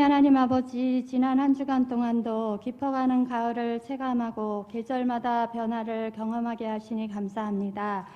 하나님 아버지, 지난 한 주간 동안도 깊어가는 가을을 체감하고 계절마다 변화를 경험하게 하시니 감사합니다.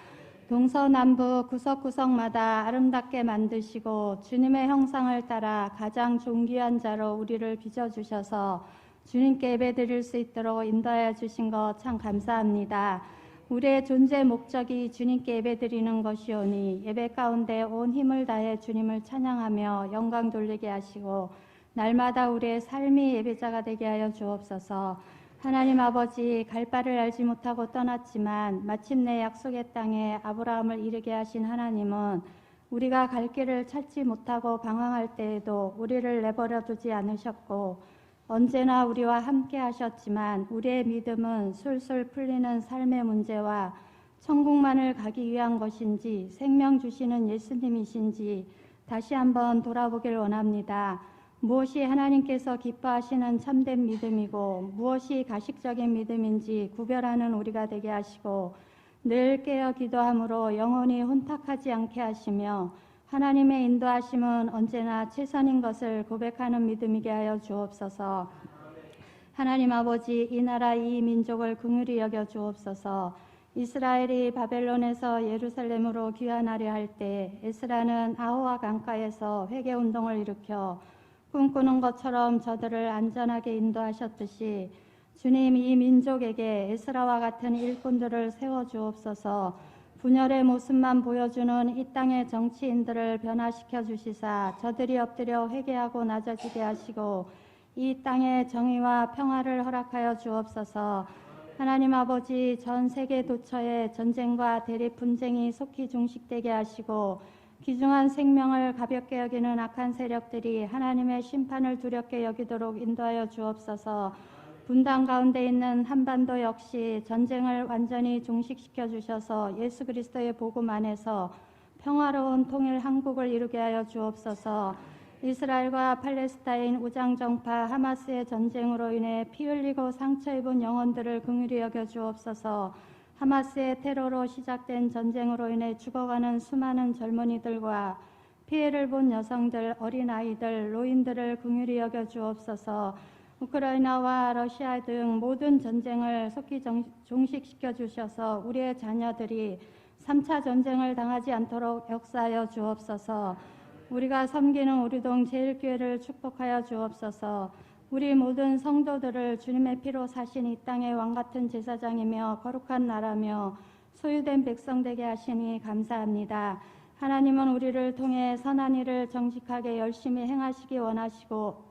동서남북 구석구석마다 아름답게 만드시고 주님의 형상을 따라 가장 존귀한 자로 우리를 빚어주셔서 주님께 예배드릴 수 있도록 인도하여 주신 것 참 감사합니다. 우리의 존재 목적이 주님께 예배드리는 것이오니 예배 가운데 온 힘을 다해 주님을 찬양하며 영광 돌리게 하시고 날마다 우리의 삶이 예배자가 되게 하여 주옵소서. 하나님 아버지, 갈 바를 알지 못하고 떠났지만 마침내 약속의 땅에 아브라함을 이르게 하신 하나님은 우리가 갈 길을 찾지 못하고 방황할 때에도 우리를 내버려 두지 않으셨고 언제나 우리와 함께 하셨지만 우리의 믿음은 술술 풀리는 삶의 문제와 천국만을 가기 위한 것인지 생명 주시는 예수님이신지 다시 한번 돌아보길 원합니다. 무엇이 하나님께서 기뻐하시는 참된 믿음이고 무엇이 가식적인 믿음인지 구별하는 우리가 되게 하시고 늘 깨어 기도함으로 영혼이 혼탁하지 않게 하시며 하나님의 인도하심은 언제나 최선인 것을 고백하는 믿음이게 하여 주옵소서. 하나님 아버지, 이 나라 이 민족을 긍휼히 여겨 주옵소서. 이스라엘이 바벨론에서 예루살렘으로 귀환하려 할 때 에스라는 아호와 강가에서 회개운동을 일으켜 꿈꾸는 것처럼 저들을 안전하게 인도하셨듯이 주님, 이 민족에게 에스라와 같은 일꾼들을 세워주옵소서. 분열의 모습만 보여주는 이 땅의 정치인들을 변화시켜 주시사 저들이 엎드려 회개하고 낮아지게 하시고 이 땅의 정의와 평화를 허락하여 주옵소서. 하나님 아버지, 전 세계 도처에 전쟁과 대립 분쟁이 속히 종식되게 하시고 귀중한 생명을 가볍게 여기는 악한 세력들이 하나님의 심판을 두렵게 여기도록 인도하여 주옵소서. 분단 가운데 있는 한반도 역시 전쟁을 완전히 종식시켜 주셔서 예수 그리스도의 복음 안에서 평화로운 통일 한국을 이루게 하여 주옵소서. 이스라엘과 팔레스타인 우장정파 하마스의 전쟁으로 인해 피 흘리고 상처 입은 영혼들을 긍휼히 여겨 주옵소서. 하마스의 테러로 시작된 전쟁으로 인해 죽어가는 수많은 젊은이들과 피해를 본 여성들, 어린아이들, 노인들을 긍휼히 여겨 주옵소서. 우크라이나와 러시아 등 모든 전쟁을 속히 종식시켜 주셔서 우리의 자녀들이 3차 전쟁을 당하지 않도록 역사하여 주옵소서. 우리가 섬기는 우리동 제일교회를 축복하여 주옵소서. 우리 모든 성도들을 주님의 피로 사신 이 땅의 왕같은 제사장이며 거룩한 나라며 소유된 백성 되게 하시니 감사합니다. 하나님은 우리를 통해 선한 일을 정직하게 열심히 행하시기 원하시고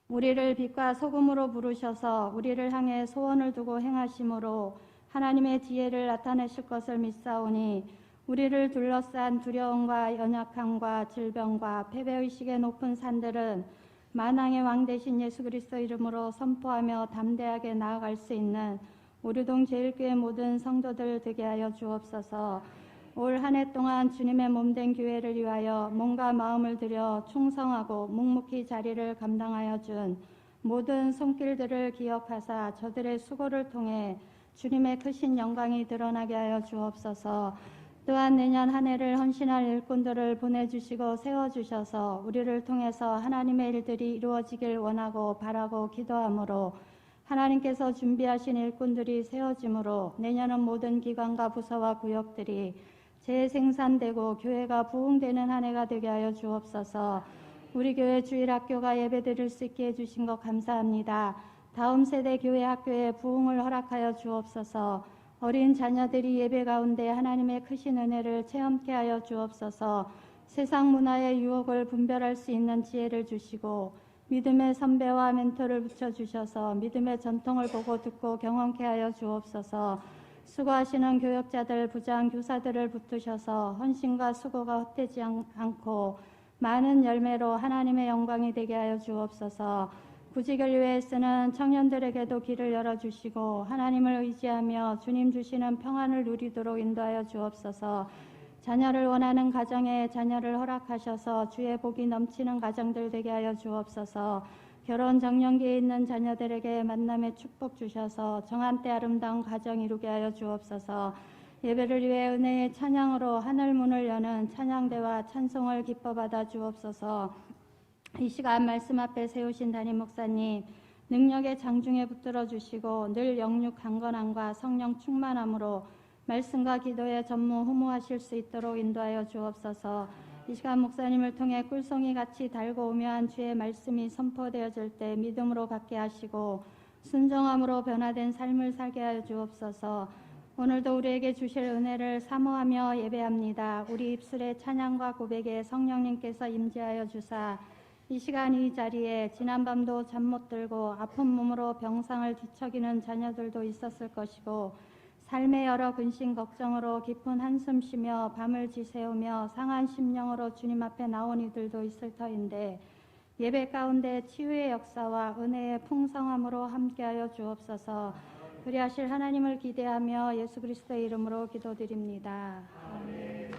우리를 빛과 소금으로 부르셔서 우리를 향해 소원을 두고 행하심으로 하나님의 지혜를 나타내실 것을 믿사오니 우리를 둘러싼 두려움과 연약함과 질병과 패배의식의 높은 산들은 만왕의 왕 되신 예수 그리스도 이름으로 선포하며 담대하게 나아갈 수 있는 우리동 제일교회 모든 성도들 되게 하여 주옵소서. 올 한 해 동안 주님의 몸된 교회를 위하여 몸과 마음을 들여 충성하고 묵묵히 자리를 감당하여 준 모든 손길들을 기억하사 저들의 수고를 통해 주님의 크신 영광이 드러나게 하여 주옵소서. 또한 내년 한 해를 헌신할 일꾼들을 보내주시고 세워주셔서 우리를 통해서 하나님의 일들이 이루어지길 원하고 바라고 기도하므로 하나님께서 준비하신 일꾼들이 세워짐으로 내년은 모든 기관과 부서와 구역들이 재생산되고 교회가 부흥되는 한 해가 되게 하여 주옵소서. 우리 교회 주일학교가 예배드릴 수 있게 해주신 것 감사합니다. 다음 세대 교회 학교에 부흥을 허락하여 주옵소서. 어린 자녀들이 예배 가운데 하나님의 크신 은혜를 체험케 하여 주옵소서. 세상 문화의 유혹을 분별할 수 있는 지혜를 주시고 믿음의 선배와 멘토를 붙여주셔서 믿음의 전통을 보고 듣고 경험케 하여 주옵소서. 수고하시는 교역자들, 부장, 교사들을 붙드셔서 헌신과 수고가 헛되지 않고 많은 열매로 하나님의 영광이 되게 하여 주옵소서. 구직을 위해 쓰는 청년들에게도 길을 열어주시고 하나님을 의지하며 주님 주시는 평안을 누리도록 인도하여 주옵소서. 자녀를 원하는 가정에 자녀를 허락하셔서 주의 복이 넘치는 가정들 되게 하여 주옵소서. 결혼 정년기에 있는 자녀들에게 만남의 축복 주셔서 정한 때 아름다운 가정 이루게 하여 주옵소서. 예배를 위해 은혜의 찬양으로 하늘 문을 여는 찬양대와 찬송을 기뻐 받아 주옵소서. 이 시간 말씀 앞에 세우신 담임 목사님, 능력의 장중에 붙들어 주시고 늘 영육 강건함과 성령 충만함으로 말씀과 기도에 전무후무하실 수 있도록 인도하여 주옵소서. 이 시간 목사님을 통해 꿀송이 같이 달고 오묘한 주의 말씀이 선포되어질 때 믿음으로 받게 하시고 순종함으로 변화된 삶을 살게 하여 주옵소서. 오늘도 우리에게 주실 은혜를 사모하며 예배합니다. 우리 입술의 찬양과 고백에 성령님께서 임재하여 주사 이 시간 이 자리에 지난밤도 잠 못 들고 아픈 몸으로 병상을 뒤척이는 자녀들도 있었을 것이고 삶의 여러 근심 걱정으로 깊은 한숨 쉬며 밤을 지새우며 상한 심령으로 주님 앞에 나온 이들도 있을 터인데 예배 가운데 치유의 역사와 은혜의 풍성함으로 함께하여 주옵소서. 그리하실 하나님을 기대하며 예수 그리스도의 이름으로 기도드립니다. 아멘.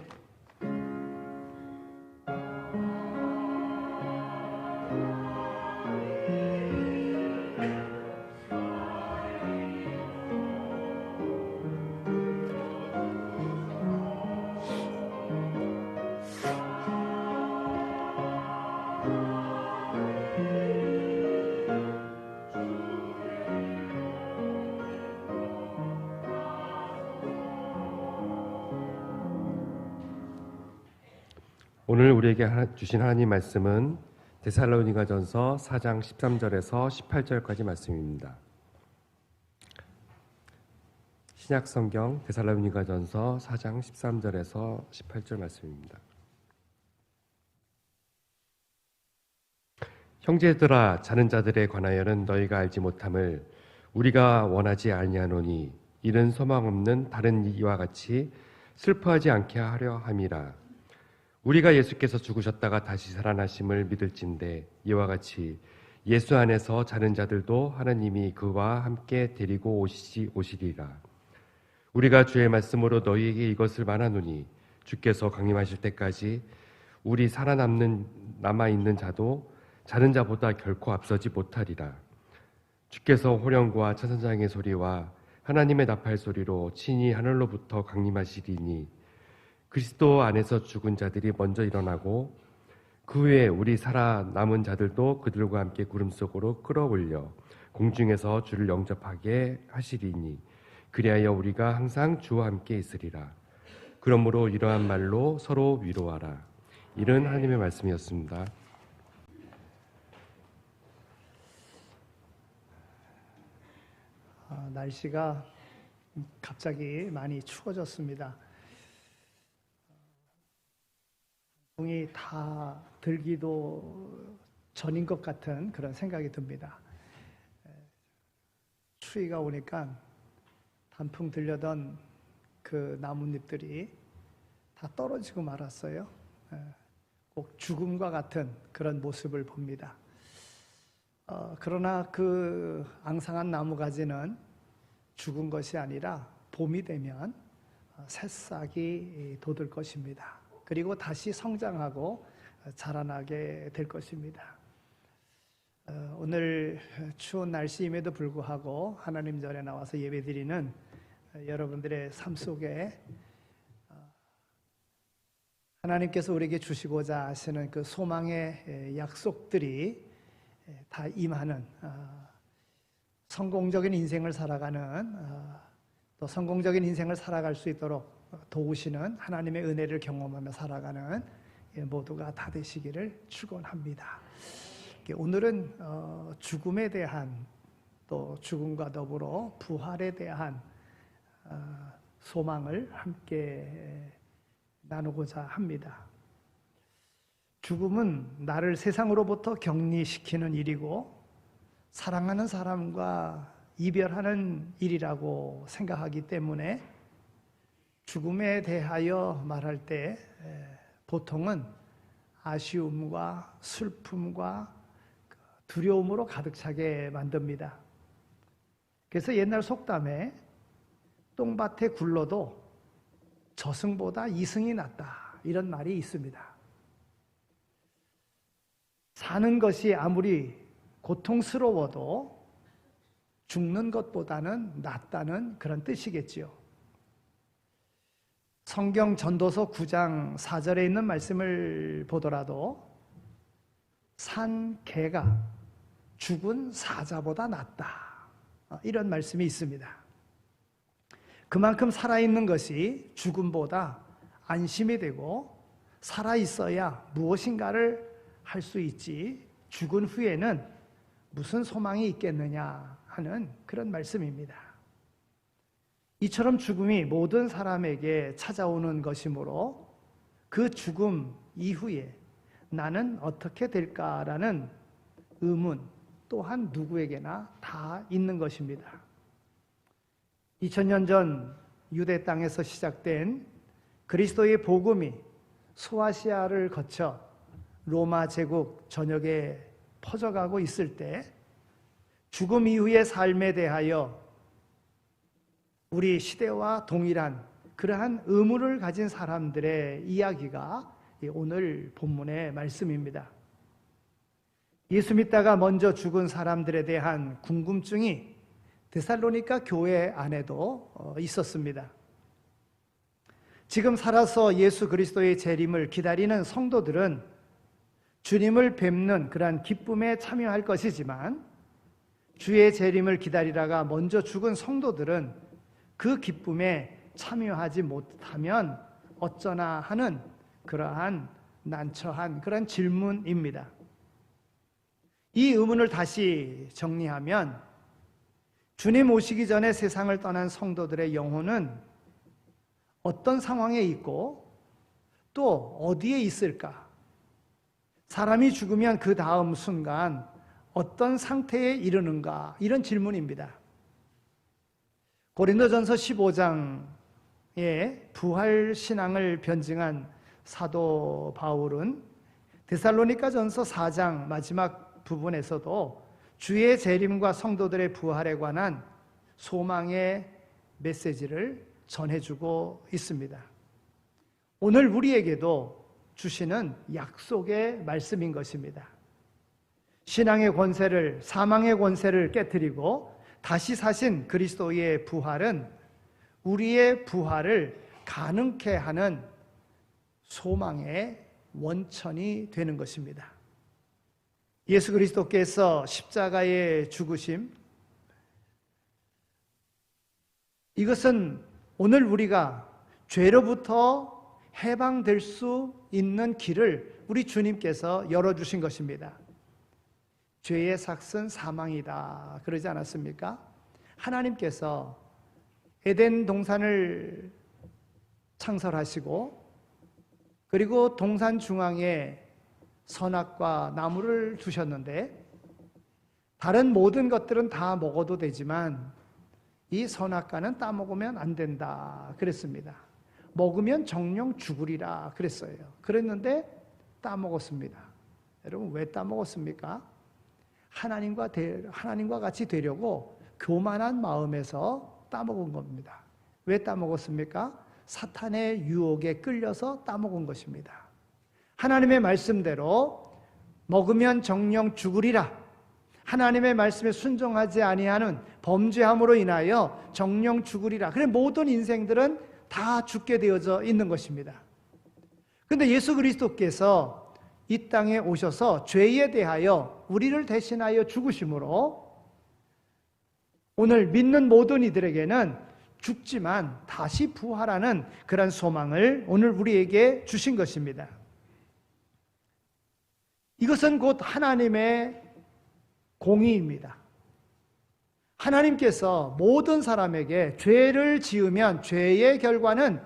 오늘 우리에게 주신 하나님 말씀은 데살로니가전서 4장 13절에서 18절까지 말씀입니다. 신약성경 데살로니가전서 4장 13절에서 18절 말씀입니다. 형제들아, 자는 자들에 관하여는 너희가 알지 못함을 우리가 원하지 아니하노니 이는 소망 없는 다른 이와 같이 슬퍼하지 않게 하려 함이라. 우리가 예수께서 죽으셨다가 다시 살아나심을 믿을진대 이와 같이 예수 안에서 자는 자들도 하나님이 그와 함께 데리고 오시리라. 우리가 주의 말씀으로 너희에게 이것을 말하노니 주께서 강림하실 때까지 우리 남아있는 자도 자는 자보다 결코 앞서지 못하리라. 주께서 호령과 천사장의 소리와 하나님의 나팔 소리로 친히 하늘로부터 강림하시리니 그리스도 안에서 죽은 자들이 먼저 일어나고 그 후에 우리 살아남은 자들도 그들과 함께 구름 속으로 끌어올려 공중에서 주를 영접하게 하시리니 그리하여 우리가 항상 주와 함께 있으리라. 그러므로 이러한 말로 서로 위로하라. 이런 하나님의 말씀이었습니다. 날씨가 갑자기 많이 추워졌습니다. 동이 다 들기도 전인 것 같은 그런 생각이 듭니다. 추위가 오니까 단풍 들려던 그 나뭇잎들이 다 떨어지고 말았어요. 꼭 죽음과 같은 그런 모습을 봅니다. 그러나 그 앙상한 나무가지는 죽은 것이 아니라 봄이 되면 새싹이 돋을 것입니다. 그리고 다시 성장하고 자라나게 될 것입니다. 오늘 추운 날씨임에도 불구하고 하나님 전에 나와서 예배드리는 여러분들의 삶 속에 하나님께서 우리에게 주시고자 하시는 그 소망의 약속들이 다 임하는 성공적인 인생을 살아가는 또 성공적인 인생을 살아갈 수 있도록 도우시는 하나님의 은혜를 경험하며 살아가는 모두가 다 되시기를 축원합니다. 오늘은 죽음에 대한 또 죽음과 더불어 부활에 대한 소망을 함께 나누고자 합니다. 죽음은 나를 세상으로부터 격리시키는 일이고 사랑하는 사람과 이별하는 일이라고 생각하기 때문에 죽음에 대하여 말할 때 보통은 아쉬움과 슬픔과 두려움으로 가득 차게 만듭니다. 그래서 옛날 속담에 똥밭에 굴러도 저승보다 이승이 낫다 이런 말이 있습니다. 사는 것이 아무리 고통스러워도 죽는 것보다는 낫다는 그런 뜻이겠지요. 성경 전도서 9장 4절에 있는 말씀을 보더라도 산 개가 죽은 사자보다 낫다. 이런 말씀이 있습니다. 그만큼 살아있는 것이 죽음보다 안심이 되고 살아있어야 무엇인가를 할 수 있지 죽은 후에는 무슨 소망이 있겠느냐 하는 그런 말씀입니다. 이처럼 죽음이 모든 사람에게 찾아오는 것이므로 그 죽음 이후에 나는 어떻게 될까라는 의문 또한 누구에게나 다 있는 것입니다. 2000년 전 유대 땅에서 시작된 그리스도의 복음이 소아시아를 거쳐 로마 제국 전역에 퍼져가고 있을 때 죽음 이후의 삶에 대하여 우리 시대와 동일한 그러한 의무를 가진 사람들의 이야기가 오늘 본문의 말씀입니다. 예수 믿다가 먼저 죽은 사람들에 대한 궁금증이 데살로니가 교회 안에도 있었습니다. 지금 살아서 예수 그리스도의 재림을 기다리는 성도들은 주님을 뵙는 그러한 기쁨에 참여할 것이지만 주의 재림을 기다리다가 먼저 죽은 성도들은 그 기쁨에 참여하지 못하면 어쩌나 하는 그러한 난처한 그런 질문입니다. 이 의문을 다시 정리하면 주님 오시기 전에 세상을 떠난 성도들의 영혼은 어떤 상황에 있고 또 어디에 있을까? 사람이 죽으면 그 다음 순간 어떤 상태에 이르는가? 이런 질문입니다. 고린도전서 15장에 부활 신앙을 변증한 사도 바울은 데살로니가전서 4장 마지막 부분에서도 주의 재림과 성도들의 부활에 관한 소망의 메시지를 전해주고 있습니다. 오늘 우리에게도 주시는 약속의 말씀인 것입니다. 신앙의 권세를, 사망의 권세를 깨뜨리고 다시 사신 그리스도의 부활은 우리의 부활을 가능케 하는 소망의 원천이 되는 것입니다. 예수 그리스도께서 십자가의 죽으심, 이것은 오늘 우리가 죄로부터 해방될 수 있는 길을 우리 주님께서 열어주신 것입니다. 죄의 삭은 사망이다 그러지 않았습니까? 하나님께서 에덴 동산을 창설하시고 그리고 동산 중앙에 선악과 나무를 두셨는데 다른 모든 것들은 다 먹어도 되지만 이 선악과는 따먹으면 안 된다 그랬습니다. 먹으면 정령 죽으리라 그랬어요. 그랬는데 따먹었습니다. 여러분 왜 따먹었습니까? 하나님과 같이 되려고 교만한 마음에서 따먹은 겁니다. 왜 따먹었습니까? 사탄의 유혹에 끌려서 따먹은 것입니다. 하나님의 말씀대로 먹으면 정령 죽으리라. 하나님의 말씀에 순종하지 아니하는 범죄함으로 인하여 정령 죽으리라. 그래 모든 인생들은 다 죽게 되어져 있는 것입니다. 그런데 예수 그리스도께서 이 땅에 오셔서 죄에 대하여 우리를 대신하여 죽으심으로 오늘 믿는 모든 이들에게는 죽지만 다시 부활하는 그런 소망을 오늘 우리에게 주신 것입니다. 이것은 곧 하나님의 공의입니다. 하나님께서 모든 사람에게 죄를 지으면 죄의 결과는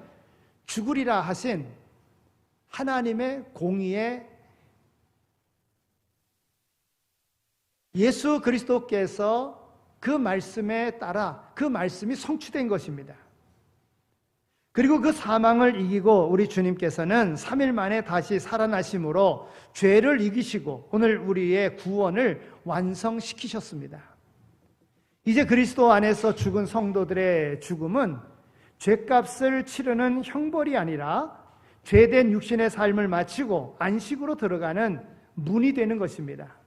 죽으리라 하신 하나님의 공의에 예수 그리스도께서 그 말씀에 따라 그 말씀이 성취된 것입니다. 그리고 그 사망을 이기고 우리 주님께서는 3일 만에 다시 살아나심으로 죄를 이기시고 오늘 우리의 구원을 완성시키셨습니다. 이제 그리스도 안에서 죽은 성도들의 죽음은 죄값을 치르는 형벌이 아니라 죄된 육신의 삶을 마치고 안식으로 들어가는 문이 되는 것입니다.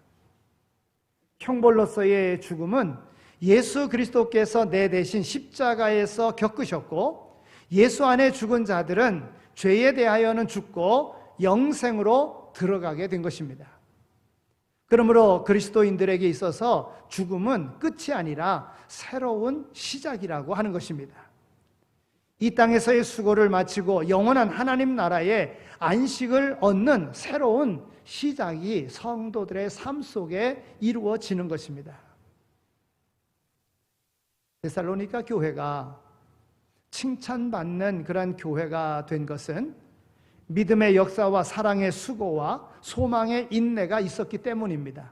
형벌로서의 죽음은 예수 그리스도께서 내 대신 십자가에서 겪으셨고 예수 안에 죽은 자들은 죄에 대하여는 죽고 영생으로 들어가게 된 것입니다. 그러므로 그리스도인들에게 있어서 죽음은 끝이 아니라 새로운 시작이라고 하는 것입니다. 이 땅에서의 수고를 마치고 영원한 하나님 나라의 안식을 얻는 새로운 시작이 성도들의 삶 속에 이루어지는 것입니다. 데살로니가 교회가 칭찬받는 그런 교회가 된 것은 믿음의 역사와 사랑의 수고와 소망의 인내가 있었기 때문입니다.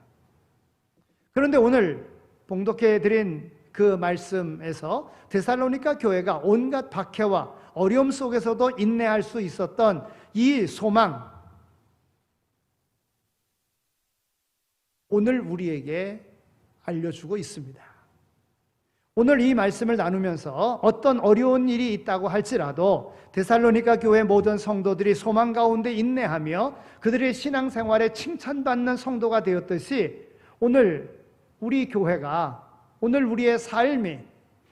그런데 오늘 봉독해 드린 그 말씀에서 데살로니가 교회가 온갖 박해와 어려움 속에서도 인내할 수 있었던 이 소망, 오늘 우리에게 알려주고 있습니다. 오늘 이 말씀을 나누면서 어떤 어려운 일이 있다고 할지라도 데살로니가 교회 모든 성도들이 소망 가운데 인내하며 그들의 신앙생활에 칭찬받는 성도가 되었듯이 오늘 우리 교회가, 오늘 우리의 삶이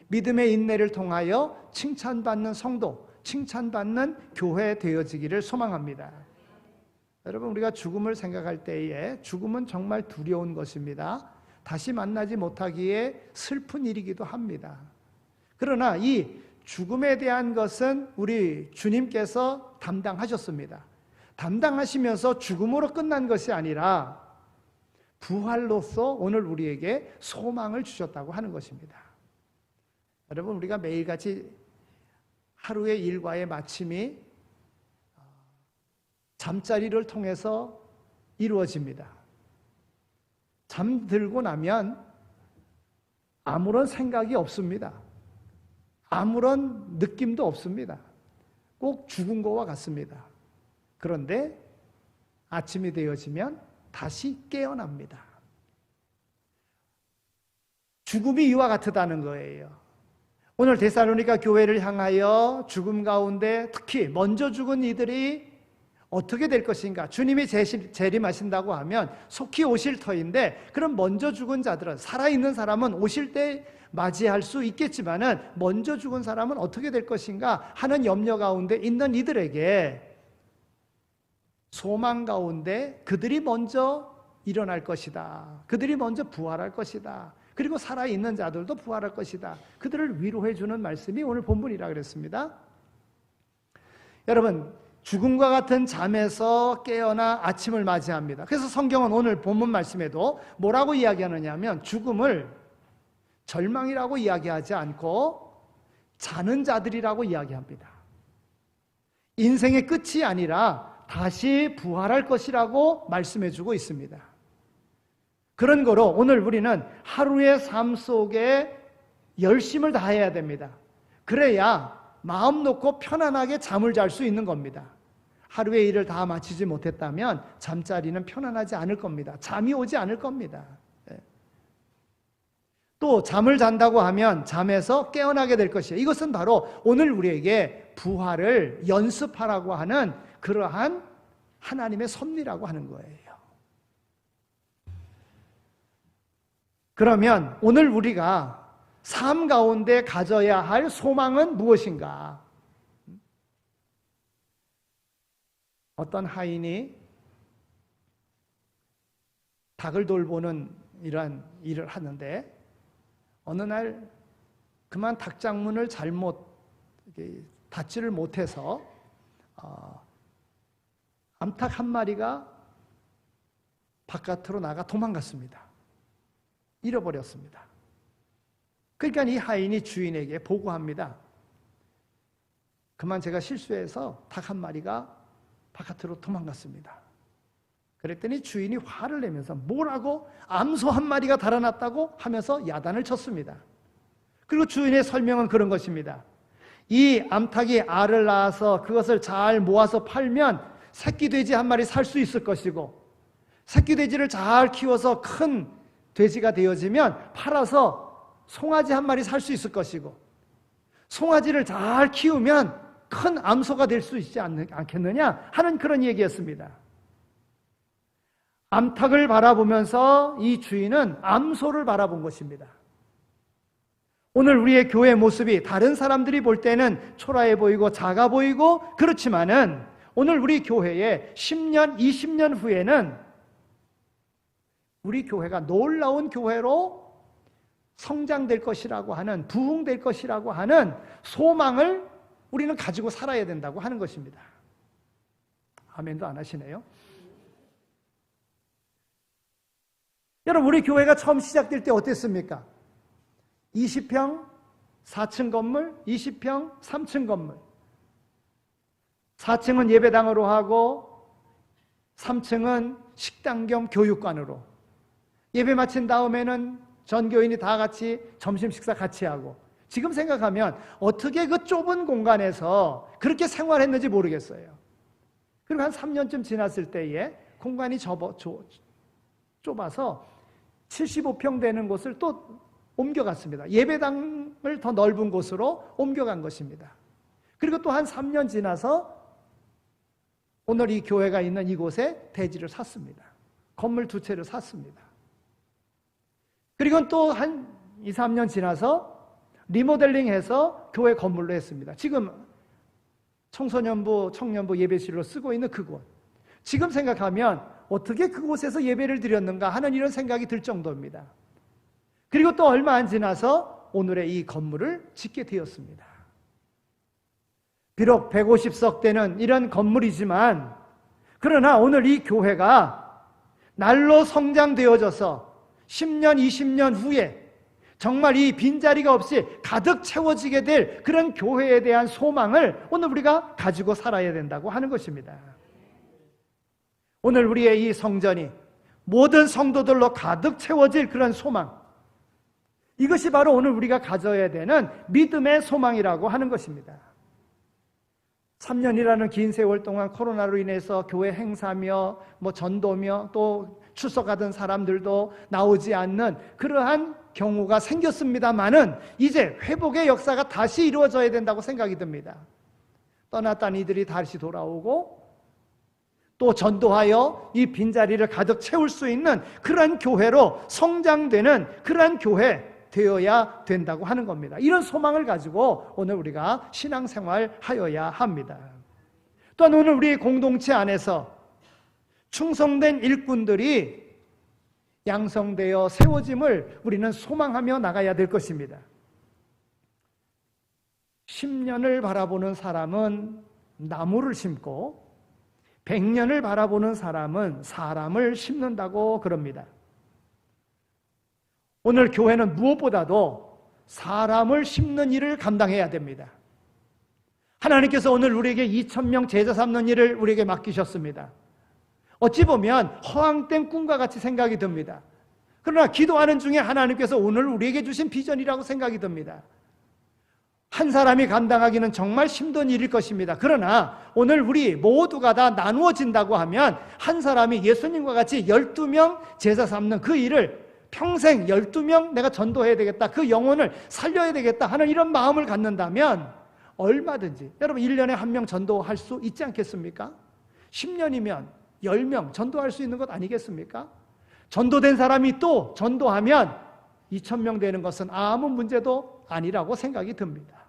믿음의 인내를 통하여 칭찬받는 성도, 칭찬받는 교회 되어지기를 소망합니다. 여러분, 우리가 죽음을 생각할 때에 죽음은 정말 두려운 것입니다. 다시 만나지 못하기에 슬픈 일이기도 합니다. 그러나 이 죽음에 대한 것은 우리 주님께서 담당하셨습니다. 담당하시면서 죽음으로 끝난 것이 아니라 부활로서 오늘 우리에게 소망을 주셨다고 하는 것입니다. 여러분, 우리가 매일같이 하루의 일과의 마침이 잠자리를 통해서 이루어집니다. 잠들고 나면 아무런 생각이 없습니다. 아무런 느낌도 없습니다. 꼭 죽은 것과 같습니다. 그런데 아침이 되어지면 다시 깨어납니다. 죽음이 이와 같다는 거예요. 오늘 데살로니가 교회를 향하여 죽음 가운데 특히 먼저 죽은 이들이 어떻게 될 것인가? 주님이 재림하신다고 하면 속히 오실 터인데, 그럼 먼저 죽은 자들은, 살아있는 사람은 오실 때 맞이할 수 있겠지만은 먼저 죽은 사람은 어떻게 될 것인가 하는 염려 가운데 있는 이들에게 소망 가운데 그들이 먼저 일어날 것이다. 그들이 먼저 부활할 것이다. 그리고 살아있는 자들도 부활할 것이다. 그들을 위로해 주는 말씀이 오늘 본문이라 그랬습니다. 여러분, 죽음과 같은 잠에서 깨어나 아침을 맞이합니다. 그래서 성경은 오늘 본문 말씀에도 뭐라고 이야기하느냐 하면 죽음을 절망이라고 이야기하지 않고 자는 자들이라고 이야기합니다. 인생의 끝이 아니라 다시 부활할 것이라고 말씀해주고 있습니다. 그런 거로 오늘 우리는 하루의 삶 속에 열심을 다해야 됩니다. 그래야 마음 놓고 편안하게 잠을 잘 수 있는 겁니다. 하루의 일을 다 마치지 못했다면 잠자리는 편안하지 않을 겁니다. 잠이 오지 않을 겁니다. 또 잠을 잔다고 하면 잠에서 깨어나게 될 것이에요. 이것은 바로 오늘 우리에게 부활을 연습하라고 하는 그러한 하나님의 섭리라고 하는 거예요. 그러면 오늘 우리가 삶 가운데 가져야 할 소망은 무엇인가? 어떤 하인이 닭을 돌보는 이러한 일을 하는데 어느 날 그만 닭장문을 잘못 닫지를 못해서 암탉 한 마리가 바깥으로 나가 도망갔습니다. 잃어버렸습니다. 그러니까 이 하인이 주인에게 보고합니다. 그만 제가 실수해서 닭 한 마리가 바깥으로 도망갔습니다. 그랬더니 주인이 화를 내면서 뭐라고? 암소 한 마리가 달아났다고 하면서 야단을 쳤습니다. 그리고 주인의 설명은 그런 것입니다. 이 암탉이 알을 낳아서 그것을 잘 모아서 팔면 새끼 돼지 한 마리 살 수 있을 것이고, 새끼 돼지를 잘 키워서 큰 돼지가 되어지면 팔아서 송아지 한 마리 살 수 있을 것이고, 송아지를 잘 키우면 큰 암소가 될 수 있지 않겠느냐 하는 그런 얘기였습니다. 암탉을 바라보면서 이 주인은 암소를 바라본 것입니다. 오늘 우리의 교회 모습이 다른 사람들이 볼 때는 초라해 보이고 작아 보이고 그렇지만은 오늘 우리 교회에 10년, 20년 후에는 우리 교회가 놀라운 교회로 성장될 것이라고 하는, 부흥될 것이라고 하는 소망을 우리는 가지고 살아야 된다고 하는 것입니다. 아멘도 안 하시네요. 여러분, 우리 교회가 처음 시작될 때 어땠습니까? 20평 4층 건물, 20평 3층 건물. 4층은 예배당으로 하고 3층은 식당 겸 교육관으로. 예배 마친 다음에는 전교인이 다 같이 점심 식사 같이 하고. 지금 생각하면 어떻게 그 좁은 공간에서 그렇게 생활했는지 모르겠어요. 그리고 한 3년쯤 지났을 때에 공간이 좁아서 75평 되는 곳을 또 옮겨갔습니다. 예배당을 더 넓은 곳으로 옮겨간 것입니다. 그리고 또 한 3년 지나서 오늘 이 교회가 있는 이곳에 대지를 샀습니다. 건물 2채를 샀습니다. 그리고 또 한 2, 3년 지나서 리모델링해서 교회 건물로 했습니다. 지금 청소년부, 청년부 예배실로 쓰고 있는 그곳. 지금 생각하면 어떻게 그곳에서 예배를 드렸는가 하는 이런 생각이 들 정도입니다. 그리고 또 얼마 안 지나서 오늘의 이 건물을 짓게 되었습니다. 비록 150석 되는 이런 건물이지만, 그러나 오늘 이 교회가 날로 성장되어져서 10년, 20년 후에 정말 이 빈자리가 없이 가득 채워지게 될 그런 교회에 대한 소망을 오늘 우리가 가지고 살아야 된다고 하는 것입니다. 오늘 우리의 이 성전이 모든 성도들로 가득 채워질 그런 소망, 이것이 바로 오늘 우리가 가져야 되는 믿음의 소망이라고 하는 것입니다. 3년이라는 긴 세월 동안 코로나로 인해서 교회 행사며 전도며 또 출석하던 사람들도 나오지 않는 그러한 경우가 생겼습니다마는 이제 회복의 역사가 다시 이루어져야 된다고 생각이 듭니다. 떠났던 이들이 다시 돌아오고 또 전도하여 이 빈자리를 가득 채울 수 있는 그러한 교회로 성장되는 그러한 교회 되어야 된다고 하는 겁니다. 이런 소망을 가지고 오늘 우리가 신앙생활 하여야 합니다. 또한 오늘 우리 공동체 안에서 충성된 일꾼들이 양성되어 세워짐을 우리는 소망하며 나가야 될 것입니다. 10년을 바라보는 사람은 나무를 심고 100년을 바라보는 사람은 사람을 심는다고 그럽니다. 오늘 교회는 무엇보다도 사람을 심는 일을 감당해야 됩니다. 하나님께서 오늘 우리에게 2,000명 제자 삼는 일을 우리에게 맡기셨습니다. 어찌 보면 허황된 꿈과 같이 생각이 듭니다. 그러나 기도하는 중에 하나님께서 오늘 우리에게 주신 비전이라고 생각이 듭니다. 한 사람이 감당하기는 정말 힘든 일일 것입니다. 그러나 오늘 우리 모두가 다 나누어진다고 하면 한 사람이 예수님과 같이 12명 제자 삼는 그 일을 평생 12명 내가 전도해야 되겠다, 그 영혼을 살려야 되겠다 하는 이런 마음을 갖는다면 얼마든지 여러분 1년에 1명 전도할 수 있지 않겠습니까? 10년이면 10명 전도할 수 있는 것 아니겠습니까? 전도된 사람이 또 전도하면 2,000명 되는 것은 아무 문제도 아니라고 생각이 듭니다.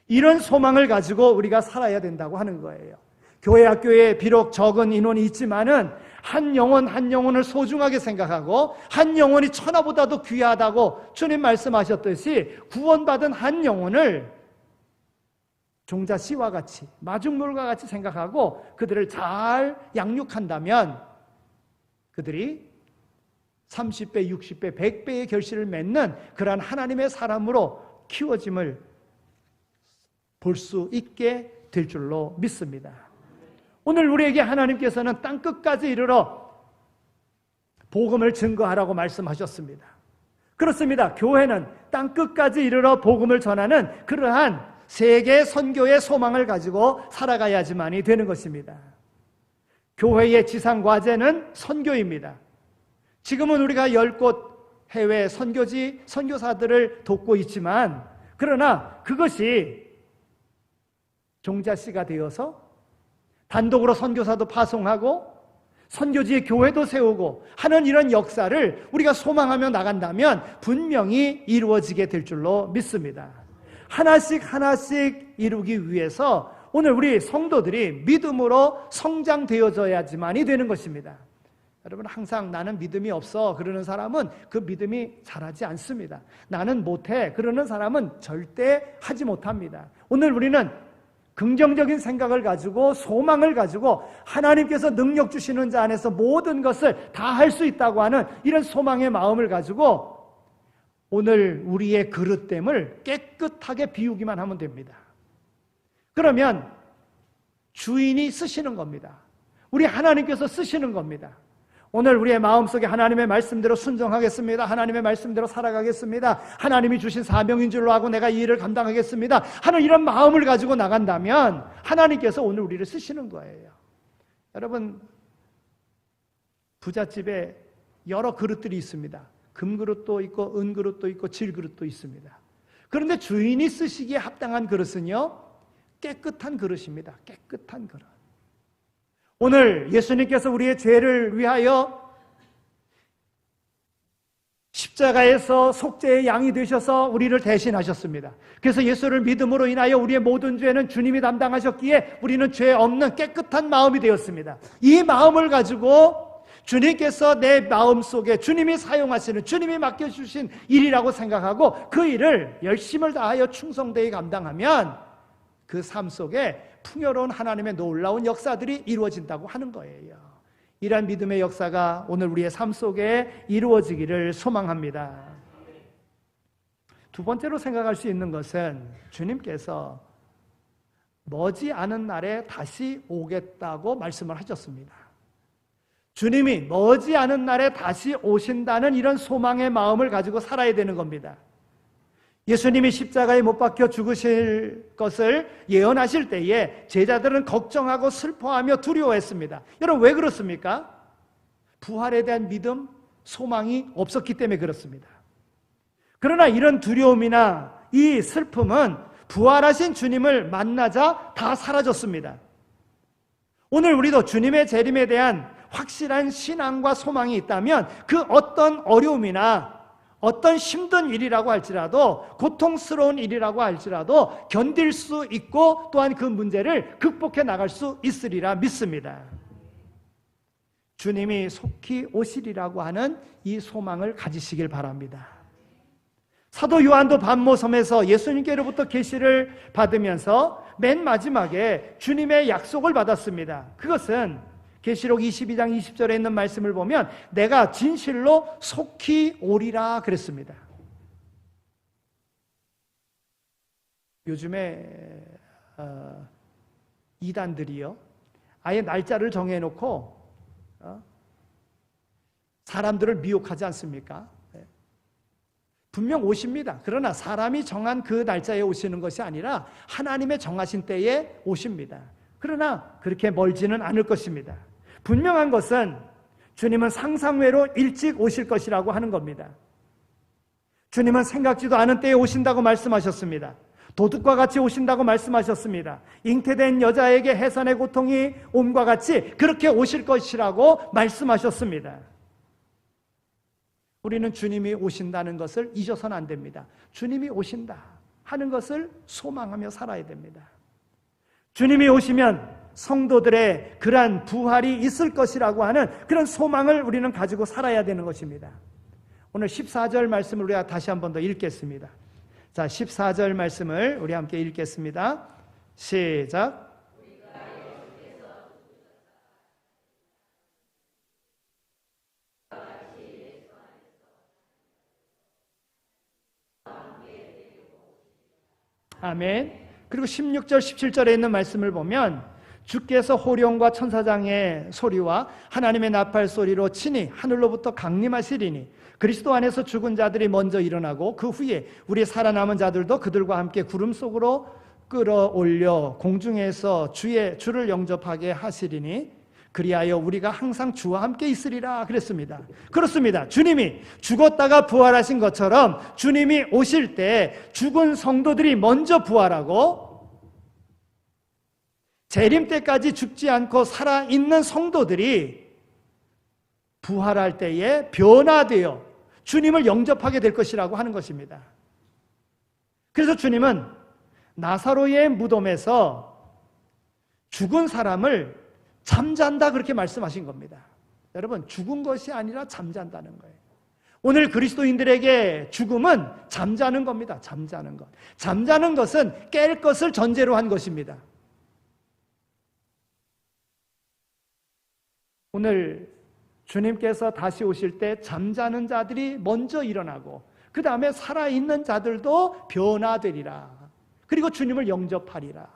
이런 소망을 가지고 우리가 살아야 된다고 하는 거예요. 교회 학교에 비록 적은 인원이 있지만은 한 영혼 한 영혼을 소중하게 생각하고 한 영혼이 천하보다도 귀하다고 주님 말씀하셨듯이 구원받은 한 영혼을 종자 씨와 같이 마중물과 같이 생각하고 그들을 잘 양육한다면 그들이 30배, 60배, 100배의 결실을 맺는 그러한 하나님의 사람으로 키워짐을 볼 수 있게 될 줄로 믿습니다. 오늘 우리에게 하나님께서는 땅끝까지 이르러 복음을 증거하라고 말씀하셨습니다. 그렇습니다. 교회는 땅끝까지 이르러 복음을 전하는 그러한 세계 선교의 소망을 가지고 살아가야지만이 되는 것입니다. 교회의 지상 과제는 선교입니다. 지금은 우리가 10곳 해외 선교지, 선교사들을 돕고 있지만 그러나 그것이 종자씨가 되어서 단독으로 선교사도 파송하고 선교지의 교회도 세우고 하는 이런 역사를 우리가 소망하며 나간다면 분명히 이루어지게 될 줄로 믿습니다. 하나씩 하나씩 이루기 위해서 오늘 우리 성도들이 믿음으로 성장되어져야지만이 되는 것입니다. 여러분, 항상 나는 믿음이 없어 그러는 사람은 그 믿음이 자라지 않습니다. 나는 못해 그러는 사람은 절대 하지 못합니다. 오늘 우리는 긍정적인 생각을 가지고 소망을 가지고 하나님께서 능력 주시는 자 안에서 모든 것을 다 할 수 있다고 하는 이런 소망의 마음을 가지고 오늘 우리의 그릇됨을 깨끗하게 비우기만 하면 됩니다. 그러면 주인이 쓰시는 겁니다. 우리 하나님께서 쓰시는 겁니다. 오늘 우리의 마음속에 하나님의 말씀대로 순종하겠습니다. 하나님의 말씀대로 살아가겠습니다. 하나님이 주신 사명인 줄로 하고 내가 이 일을 감당하겠습니다 하는 이런 마음을 가지고 나간다면 하나님께서 오늘 우리를 쓰시는 거예요. 여러분, 부잣집에 여러 그릇들이 있습니다. 금그릇도 있고 은그릇도 있고 질그릇도 있습니다. 그런데 주인이 쓰시기에 합당한 그릇은요, 깨끗한 그릇입니다. 깨끗한 그릇. 오늘 예수님께서 우리의 죄를 위하여 십자가에서 속죄의 양이 되셔서 우리를 대신하셨습니다. 그래서 예수를 믿음으로 인하여 우리의 모든 죄는 주님이 담당하셨기에 우리는 죄 없는 깨끗한 마음이 되었습니다. 이 마음을 가지고 주님께서 내 마음속에 주님이 사용하시는, 주님이 맡겨주신 일이라고 생각하고 그 일을 열심을 다하여 충성되이 감당하면 그 삶 속에 풍요로운 하나님의 놀라운 역사들이 이루어진다고 하는 거예요. 이러한 믿음의 역사가 오늘 우리의 삶 속에 이루어지기를 소망합니다. 두 번째로 생각할 수 있는 것은 주님께서 머지않은 날에 다시 오겠다고 말씀을 하셨습니다. 주님이 머지않은 날에 다시 오신다는 이런 소망의 마음을 가지고 살아야 되는 겁니다. 예수님이 십자가에 못 박혀 죽으실 것을 예언하실 때에 제자들은 걱정하고 슬퍼하며 두려워했습니다. 여러분, 왜 그렇습니까? 부활에 대한 믿음, 소망이 없었기 때문에 그렇습니다. 그러나 이런 두려움이나 이 슬픔은 부활하신 주님을 만나자 다 사라졌습니다. 오늘 우리도 주님의 재림에 대한 확실한 신앙과 소망이 있다면 그 어떤 어려움이나 어떤 힘든 일이라고 할지라도, 고통스러운 일이라고 할지라도 견딜 수 있고 또한 그 문제를 극복해 나갈 수 있으리라 믿습니다. 주님이 속히 오시리라고 하는 이 소망을 가지시길 바랍니다. 사도 요한도 반모섬에서 예수님께로부터 계시를 받으면서 맨 마지막에 주님의 약속을 받았습니다. 그것은 계시록 22장 20절에 있는 말씀을 보면 내가 진실로 속히 오리라 그랬습니다. 요즘에 이단들이요, 아예 날짜를 정해놓고 사람들을 미혹하지 않습니까? 분명 오십니다. 그러나 사람이 정한 그 날짜에 오시는 것이 아니라 하나님의 정하신 때에 오십니다. 그러나 그렇게 멀지는 않을 것입니다. 분명한 것은 주님은 상상외로 일찍 오실 것이라고 하는 겁니다. 주님은 생각지도 않은 때에 오신다고 말씀하셨습니다. 도둑과 같이 오신다고 말씀하셨습니다. 잉태된 여자에게 해산의 고통이 옴과 같이 그렇게 오실 것이라고 말씀하셨습니다. 우리는 주님이 오신다는 것을 잊어서는 안 됩니다. 주님이 오신다 하는 것을 소망하며 살아야 됩니다. 주님이 오시면 성도들의 그러한 부활이 있을 것이라고 하는 그런 소망을 우리는 가지고 살아야 되는 것입니다. 오늘 14절 말씀을 우리가 다시 한 번 더 읽겠습니다. 자, 14절 말씀을 우리 함께 읽겠습니다. 시작. 아멘. 그리고 16절, 17절에 있는 말씀을 보면 주께서 호령과 천사장의 소리와 하나님의 나팔 소리로 친히 하늘로부터 강림하시리니 그리스도 안에서 죽은 자들이 먼저 일어나고 그 후에 우리 살아남은 자들도 그들과 함께 구름 속으로 끌어올려 공중에서 주를 영접하게 하시리니 그리하여 우리가 항상 주와 함께 있으리라 그랬습니다. 그렇습니다. 주님이 죽었다가 부활하신 것처럼 주님이 오실 때 죽은 성도들이 먼저 부활하고 재림 때까지 죽지 않고 살아있는 성도들이 부활할 때에 변화되어 주님을 영접하게 될 것이라고 하는 것입니다. 그래서 주님은 나사로의 무덤에서 죽은 사람을 잠잔다 그렇게 말씀하신 겁니다. 여러분, 죽은 것이 아니라 잠잔다는 거예요. 오늘 그리스도인들에게 죽음은 잠자는 겁니다. 잠자는 것. 잠자는 것은 깰 것을 전제로 한 것입니다. 오늘 주님께서 다시 오실 때 잠자는 자들이 먼저 일어나고 그 다음에 살아있는 자들도 변화되리라. 그리고 주님을 영접하리라.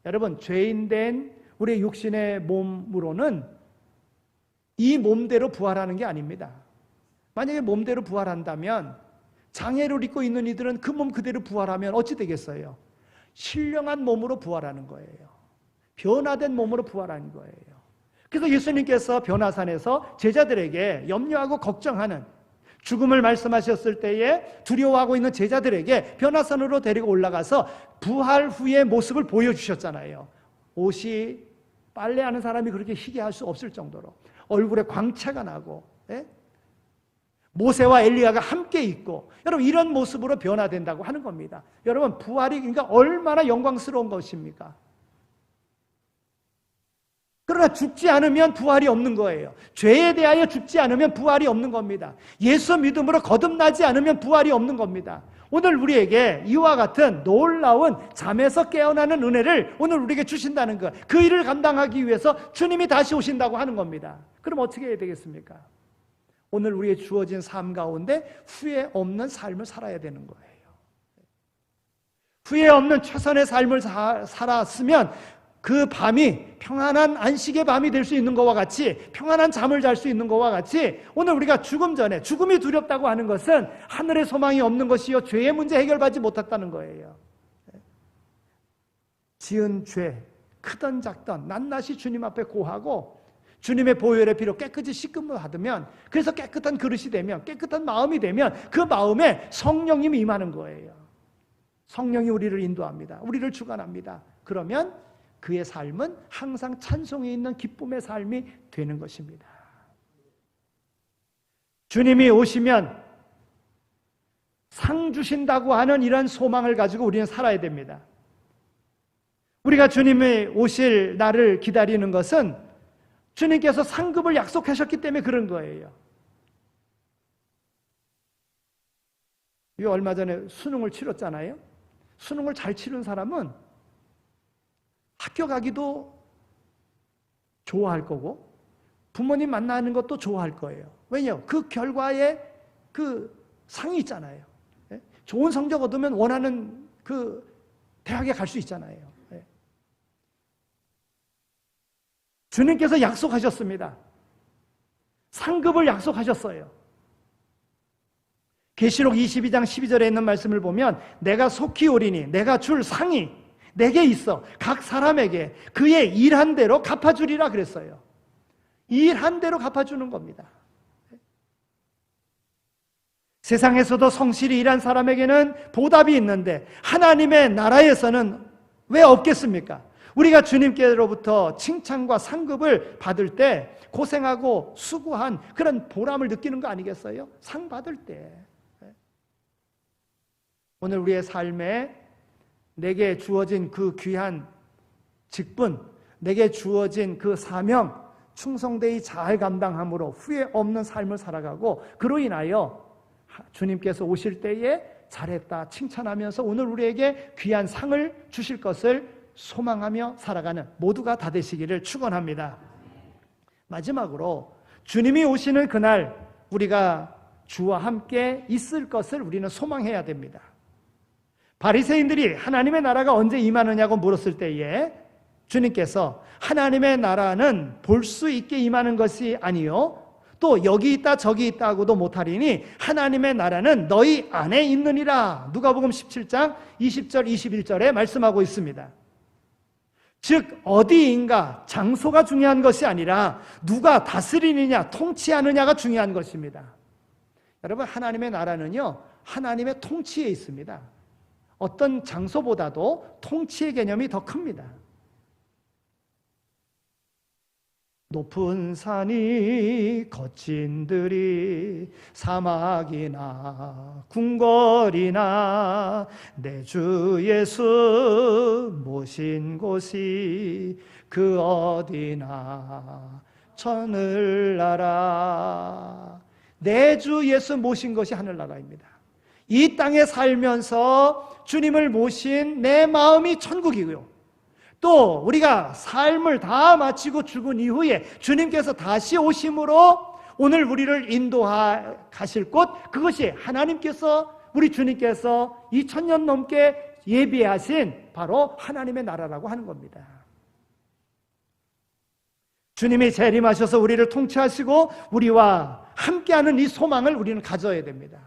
여러분, 죄인된 우리의 육신의 몸으로는 이 몸대로 부활하는 게 아닙니다. 만약에 몸대로 부활한다면 장애를 입고 있는 이들은 그 몸 그대로 부활하면 어찌 되겠어요? 신령한 몸으로 부활하는 거예요. 변화된 몸으로 부활하는 거예요. 그래서 예수님께서 변화산에서 제자들에게 염려하고 걱정하는 죽음을 말씀하셨을 때에 두려워하고 있는 제자들에게 변화산으로 데리고 올라가서 부활 후의 모습을 보여주셨잖아요. 옷이 빨래하는 사람이 그렇게 희귀할 수 없을 정도로 얼굴에 광채가 나고, 예? 모세와 엘리야가 함께 있고, 여러분 이런 모습으로 변화된다고 하는 겁니다. 여러분, 부활이 그러니까 얼마나 영광스러운 것입니까? 그러나 죽지 않으면 부활이 없는 거예요. 죄에 대하여 죽지 않으면 부활이 없는 겁니다. 예수 믿음으로 거듭나지 않으면 부활이 없는 겁니다. 오늘 우리에게 이와 같은 놀라운 잠에서 깨어나는 은혜를 오늘 우리에게 주신다는 것, 그 일을 감당하기 위해서 주님이 다시 오신다고 하는 겁니다. 그럼 어떻게 해야 되겠습니까? 오늘 우리에게 주어진 삶 가운데 후회 없는 삶을 살아야 되는 거예요. 후회 없는 최선의 삶을 살았으면 그 밤이 평안한 안식의 밤이 될 수 있는 것과 같이, 평안한 잠을 잘 수 있는 것과 같이, 오늘 우리가 죽음 전에, 죽음이 두렵다고 하는 것은 하늘의 소망이 없는 것이요 죄의 문제 해결받지 못했다는 거예요. 지은 죄, 크던 작던 낱낱이 주님 앞에 고하고 주님의 보혈의 피로 깨끗이 씻김을 받으면, 그래서 깨끗한 그릇이 되면, 깨끗한 마음이 되면 그 마음에 성령님이 임하는 거예요. 성령이 우리를 인도합니다. 우리를 주관합니다. 그러면 그의 삶은 항상 찬송이 있는 기쁨의 삶이 되는 것입니다. 주님이 오시면 상 주신다고 하는 이런 소망을 가지고 우리는 살아야 됩니다. 우리가 주님이 오실 날을 기다리는 것은 주님께서 상급을 약속하셨기 때문에 그런 거예요. 이 얼마 전에 수능을 치렀잖아요. 수능을 잘 치른 사람은 학교 가기도 좋아할 거고 부모님 만나는 것도 좋아할 거예요. 왜냐요? 그 결과에 그 상이 있잖아요. 좋은 성적 얻으면 원하는 그 대학에 갈 수 있잖아요. 주님께서 약속하셨습니다. 상급을 약속하셨어요. 계시록 22장 12절에 있는 말씀을 보면 내가 속히 오리니 내가 줄 상이 내게 있어 각 사람에게 그의 일한 대로 갚아주리라 그랬어요. 일한 대로 갚아주는 겁니다. 세상에서도 성실히 일한 사람에게는 보답이 있는데 하나님의 나라에서는 왜 없겠습니까? 우리가 주님께로부터 칭찬과 상급을 받을 때 고생하고 수고한 그런 보람을 느끼는 거 아니겠어요? 상 받을 때. 오늘 우리의 삶에 내게 주어진 그 귀한 직분, 내게 주어진 그 사명, 충성되이 잘 감당함으로 후회 없는 삶을 살아가고 그로 인하여 주님께서 오실 때에 잘했다 칭찬하면서 오늘 우리에게 귀한 상을 주실 것을 소망하며 살아가는 모두가 다 되시기를 축원합니다. 마지막으로 주님이 오시는 그날 우리가 주와 함께 있을 것을 우리는 소망해야 됩니다. 바리새인들이 하나님의 나라가 언제 임하느냐고 물었을 때에 주님께서 하나님의 나라는 볼 수 있게 임하는 것이 아니요 또 여기 있다 저기 있다고도 못하리니 하나님의 나라는 너희 안에 있느니라. 누가복음 17장 20절 21절에 말씀하고 있습니다. 즉 어디인가 장소가 중요한 것이 아니라 누가 다스리느냐 통치하느냐가 중요한 것입니다. 여러분 하나님의 나라는요 하나님의 통치에 있습니다. 어떤 장소보다도 통치의 개념이 더 큽니다. 높은 산이 거친 들이 사막이나 궁궐이나 내 주 예수 모신 곳이 그 어디나 하늘나라. 내 주 예수 모신 것이 하늘나라입니다. 이 땅에 살면서 주님을 모신 내 마음이 천국이고요. 또 우리가 삶을 다 마치고 죽은 이후에 주님께서 다시 오심으로 오늘 우리를 인도하실 곳, 그것이 하나님께서, 우리 주님께서 2000년 넘게 예비하신 바로 하나님의 나라라고 하는 겁니다. 주님이 재림하셔서 우리를 통치하시고 우리와 함께하는 이 소망을 우리는 가져야 됩니다.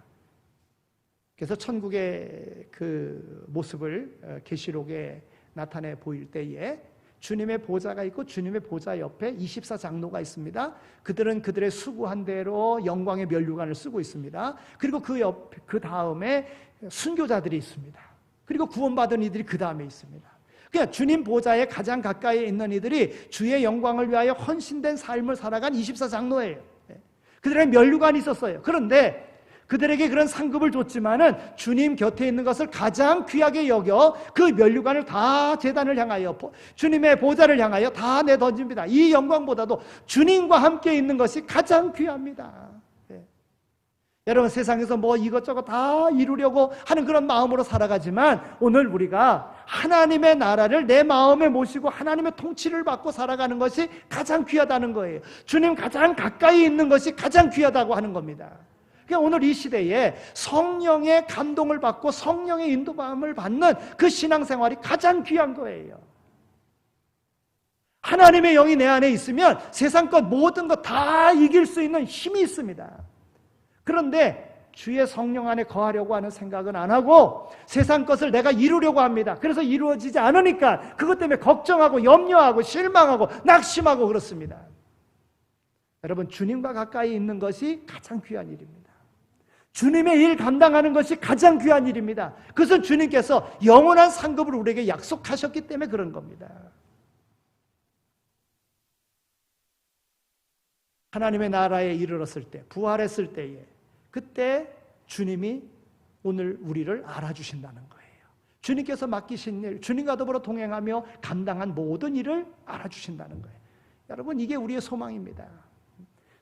그래서 천국의 그 모습을 계시록에 나타내 보일 때에 주님의 보좌가 있고 주님의 보좌 옆에 24장로가 있습니다. 그들은 그들의 수고한 대로 영광의 면류관을 쓰고 있습니다. 그리고 그 다음에 순교자들이 있습니다. 그리고 구원받은 이들이 그 다음에 있습니다. 그러니까 주님 보좌에 가장 가까이 있는 이들이 주의 영광을 위하여 헌신된 삶을 살아간 24장로예요. 그들의 면류관이 있었어요. 그런데 그들에게 그런 상급을 줬지만은 주님 곁에 있는 것을 가장 귀하게 여겨 그 면류관을 다 제단을 향하여, 주님의 보좌를 향하여 다 내던집니다. 이 영광보다도 주님과 함께 있는 것이 가장 귀합니다. 여러분, 세상에서 뭐 이것저것 다 이루려고 하는 그런 마음으로 살아가지만 오늘 우리가 하나님의 나라를 내 마음에 모시고 하나님의 통치를 받고 살아가는 것이 가장 귀하다는 거예요. 주님 가장 가까이 있는 것이 가장 귀하다고 하는 겁니다. 그러니까 오늘 이 시대에 성령의 감동을 받고 성령의 인도함을 받는 그 신앙생활이 가장 귀한 거예요. 하나님의 영이 내 안에 있으면 세상 것 모든 것 다 이길 수 있는 힘이 있습니다. 그런데 주의 성령 안에 거하려고 하는 생각은 안 하고 세상 것을 내가 이루려고 합니다. 그래서 이루어지지 않으니까 그것 때문에 걱정하고 염려하고 실망하고 낙심하고 그렇습니다. 여러분, 주님과 가까이 있는 것이 가장 귀한 일입니다. 주님의 일 감당하는 것이 가장 귀한 일입니다. 그것은 주님께서 영원한 상급을 우리에게 약속하셨기 때문에 그런 겁니다. 하나님의 나라에 이르렀을 때, 부활했을 때에, 그때 주님이 오늘 우리를 알아주신다는 거예요. 주님께서 맡기신 일, 주님과 더불어 동행하며 감당한 모든 일을 알아주신다는 거예요. 여러분, 이게 우리의 소망입니다.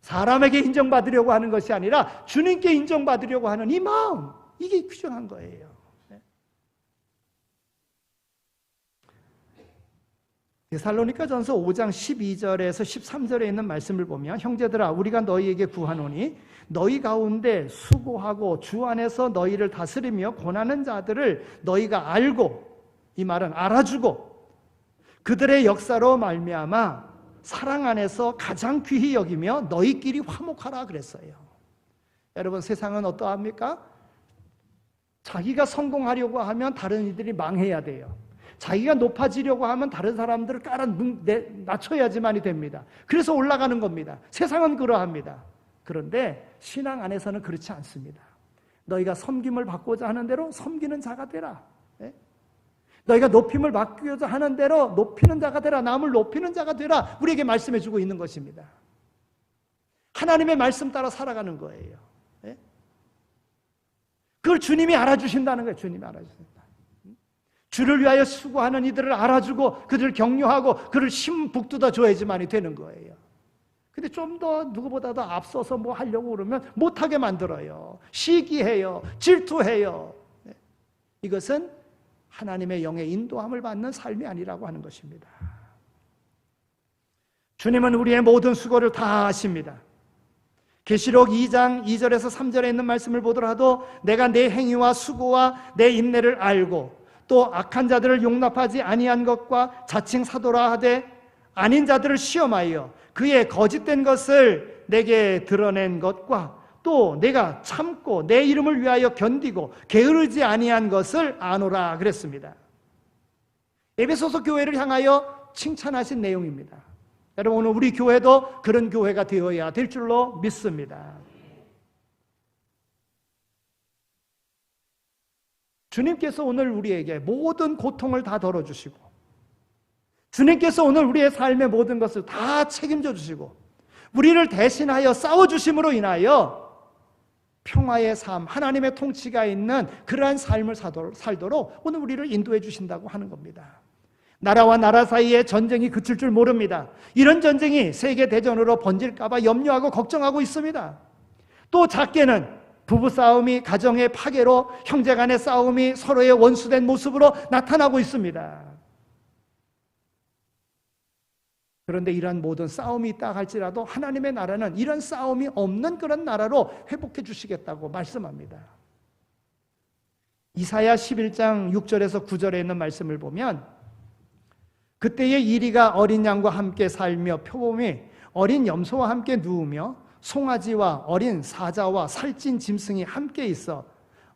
사람에게 인정받으려고 하는 것이 아니라 주님께 인정받으려고 하는 이 마음, 이게 귀중한 거예요. 데살로니가전서 5장 12절에서 13절에 있는 말씀을 보면, 형제들아, 우리가 너희에게 구하노니 너희 가운데 수고하고 주 안에서 너희를 다스리며 권하는 자들을 너희가 알고, 이 말은 알아주고 그들의 역사로 말미암아 사랑 안에서 가장 귀히 여기며 너희끼리 화목하라 그랬어요. 여러분, 세상은 어떠합니까? 자기가 성공하려고 하면 다른 이들이 망해야 돼요. 자기가 높아지려고 하면 다른 사람들을 낮춰야지만이 됩니다. 그래서 올라가는 겁니다. 세상은 그러합니다. 그런데 신앙 안에서는 그렇지 않습니다. 너희가 섬김을 받고자 하는 대로 섬기는 자가 되라. 너희가 높임을 받고자 하는 대로 높이는 자가 되라. 남을 높이는 자가 되라. 우리에게 말씀해 주고 있는 것입니다. 하나님의 말씀 따라 살아가는 거예요. 그걸 주님이 알아주신다는 거예요. 주님이 알아주신다. 주를 위하여 수고하는 이들을 알아주고 그들을 격려하고 그를 힘 북돋아 줘야지만이 되는 거예요. 근데 좀 더 누구보다도 앞서서 뭐 하려고 그러면 못하게 만들어요. 시기해요. 질투해요. 이것은 하나님의 영의 인도함을 받는 삶이 아니라고 하는 것입니다. 주님은 우리의 모든 수고를 다 아십니다. 계시록 2장 2절에서 3절에 있는 말씀을 보더라도 내가 내 행위와 수고와 내 인내를 알고 또 악한 자들을 용납하지 아니한 것과 자칭 사도라 하되 아닌 자들을 시험하여 그의 거짓된 것을 내게 드러낸 것과 또 내가 참고 내 이름을 위하여 견디고 게으르지 아니한 것을 아노라 그랬습니다. 에베소서 교회를 향하여 칭찬하신 내용입니다. 여러분, 오늘 우리 교회도 그런 교회가 되어야 될 줄로 믿습니다. 주님께서 오늘 우리에게 모든 고통을 다 덜어주시고 주님께서 오늘 우리의 삶의 모든 것을 다 책임져 주시고 우리를 대신하여 싸워주심으로 인하여 평화의 삶, 하나님의 통치가 있는 그러한 삶을 살도록 오늘 우리를 인도해 주신다고 하는 겁니다. 나라와 나라 사이에 전쟁이 그칠 줄 모릅니다. 이런 전쟁이 세계대전으로 번질까 봐 염려하고 걱정하고 있습니다. 또 작게는 부부싸움이 가정의 파괴로 형제 간의 싸움이 서로의 원수된 모습으로 나타나고 있습니다. 그런데 이러한 모든 싸움이 있다 할지라도 하나님의 나라는 이런 싸움이 없는 그런 나라로 회복해 주시겠다고 말씀합니다. 이사야 11장 6절에서 9절에 있는 말씀을 보면 그때의 이리가 어린 양과 함께 살며 표범이 어린 염소와 함께 누우며 송아지와 어린 사자와 살찐 짐승이 함께 있어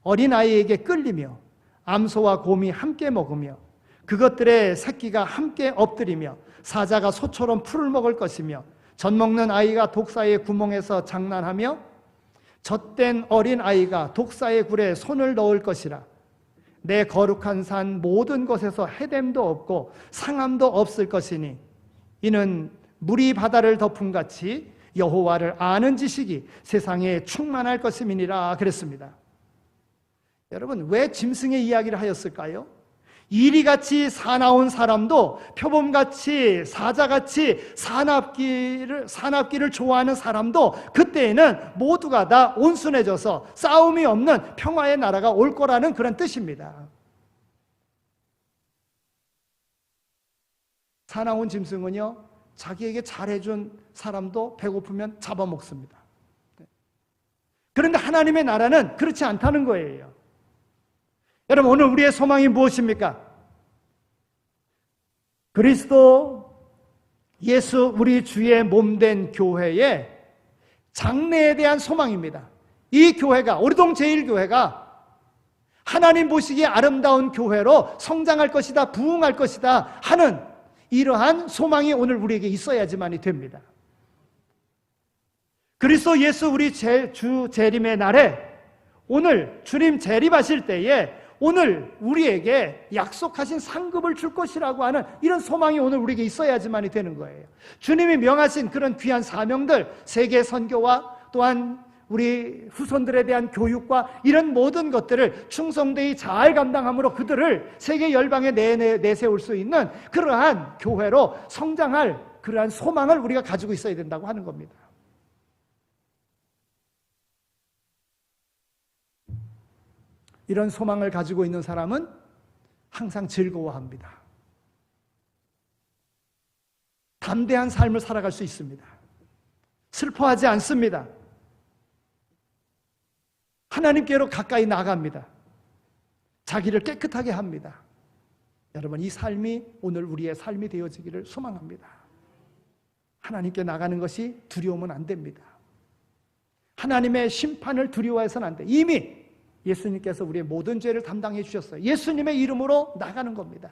어린아이에게 끌리며 암소와 곰이 함께 먹으며 그것들의 새끼가 함께 엎드리며 사자가 소처럼 풀을 먹을 것이며 젖먹는 아이가 독사의 구멍에서 장난하며 젖된 어린아이가 독사의 굴에 손을 넣을 것이라. 내 거룩한 산 모든 곳에서 해됨도 없고 상함도 없을 것이니 이는 물이 바다를 덮음같이 여호와를 아는 지식이 세상에 충만할 것임이니라 그랬습니다. 여러분, 왜 짐승의 이야기를 하였을까요? 이리같이 사나운 사람도 표범같이 사자같이 사납기를 좋아하는 사람도 그때에는 모두가 다 온순해져서 싸움이 없는 평화의 나라가 올 거라는 그런 뜻입니다. 사나운 짐승은요, 자기에게 잘해준 사람도 배고프면 잡아먹습니다. 그런데 하나님의 나라는 그렇지 않다는 거예요. 여러분, 오늘 우리의 소망이 무엇입니까? 그리스도 예수 우리 주의 몸된 교회의 장래에 대한 소망입니다. 이 교회가, 오리동 제1교회가 하나님 보시기에 아름다운 교회로 성장할 것이다, 부흥할 것이다 하는 이러한 소망이 오늘 우리에게 있어야지만이 됩니다. 그리스도 예수 우리 주 재림의 날에 오늘 주님 재림하실 때에 오늘 우리에게 약속하신 상급을 줄 것이라고 하는 이런 소망이 오늘 우리에게 있어야지만이 되는 거예요. 주님이 명하신 그런 귀한 사명들, 세계 선교와 또한 우리 후손들에 대한 교육과 이런 모든 것들을 충성되이 잘 감당함으로 그들을 세계 열방에 내세울 수 있는 그러한 교회로 성장할 그러한 소망을 우리가 가지고 있어야 된다고 하는 겁니다. 이런 소망을 가지고 있는 사람은 항상 즐거워합니다. 담대한 삶을 살아갈 수 있습니다. 슬퍼하지 않습니다. 하나님께로 가까이 나갑니다. 자기를 깨끗하게 합니다. 여러분, 이 삶이 오늘 우리의 삶이 되어지기를 소망합니다. 하나님께 나가는 것이 두려우면 안 됩니다. 하나님의 심판을 두려워해서는 안 돼요. 이미 예수님께서 우리의 모든 죄를 담당해 주셨어요. 예수님의 이름으로 나가는 겁니다.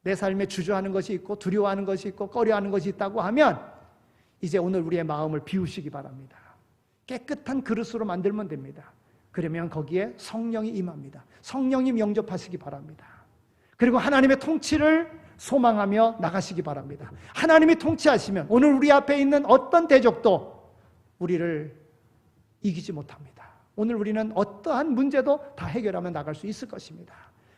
내 삶에 주저하는 것이 있고 두려워하는 것이 있고 꺼려하는 것이 있다고 하면 이제 오늘 우리의 마음을 비우시기 바랍니다. 깨끗한 그릇으로 만들면 됩니다. 그러면 거기에 성령이 임합니다. 성령님 영접하시기 바랍니다. 그리고 하나님의 통치를 소망하며 나가시기 바랍니다. 하나님이 통치하시면 오늘 우리 앞에 있는 어떤 대적도 우리를 이기지 못합니다. 오늘 우리는 어떠한 문제도 다 해결하며 나갈 수 있을 것입니다.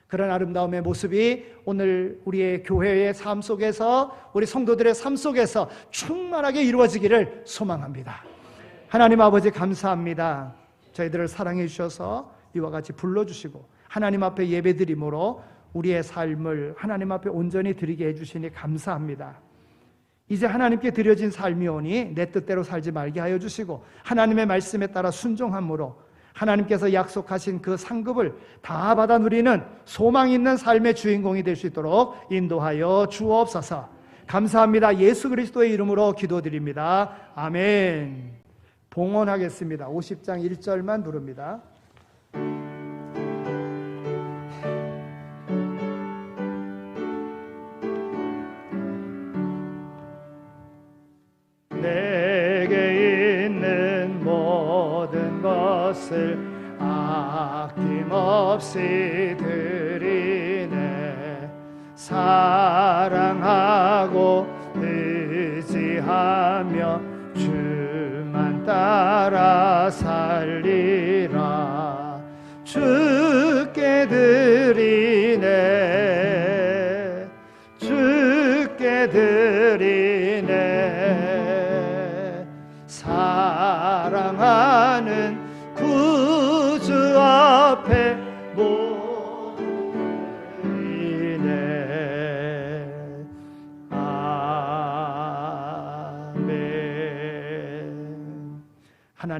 그런 아름다움의 모습이 오늘 우리의 교회의 삶 속에서, 우리 성도들의 삶 속에서 충만하게 이루어지기를 소망합니다. 하나님 아버지, 감사합니다. 저희들을 사랑해 주셔서 이와 같이 불러주시고 하나님 앞에 예배드림으로 우리의 삶을 하나님 앞에 온전히 드리게 해주시니 감사합니다. 이제 하나님께 드려진 삶이 오니 내 뜻대로 살지 말게 하여 주시고 하나님의 말씀에 따라 순종함으로 하나님께서 약속하신 그 상급을 다 받아 누리는 소망 있는 삶의 주인공이 될 수 있도록 인도하여 주옵소서. 감사합니다. 예수 그리스도의 이름으로 기도드립니다. 아멘. 봉헌하겠습니다. 50장 1절만 부릅니다. 내게 있는 모든 것을 아낌없이 드리네. 사랑하고 의지하며 주만 따라 살리라. 주께 드리네.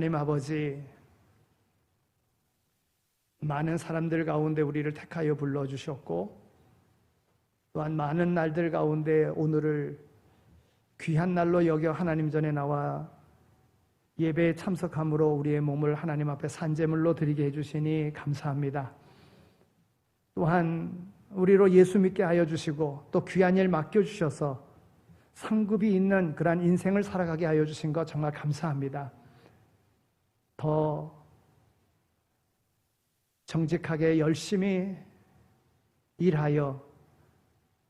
하나님 아버지, 많은 사람들 가운데 우리를 택하여 불러주셨고 또한 많은 날들 가운데 오늘을 귀한 날로 여겨 하나님 전에 나와 예배에 참석함으로 우리의 몸을 하나님 앞에 산제물로 드리게 해주시니 감사합니다. 또한 우리로 예수 믿게 하여 주시고 또 귀한 일 맡겨주셔서 상급이 있는 그러한 인생을 살아가게 하여 주신 것 정말 감사합니다. 더 정직하게 열심히 일하여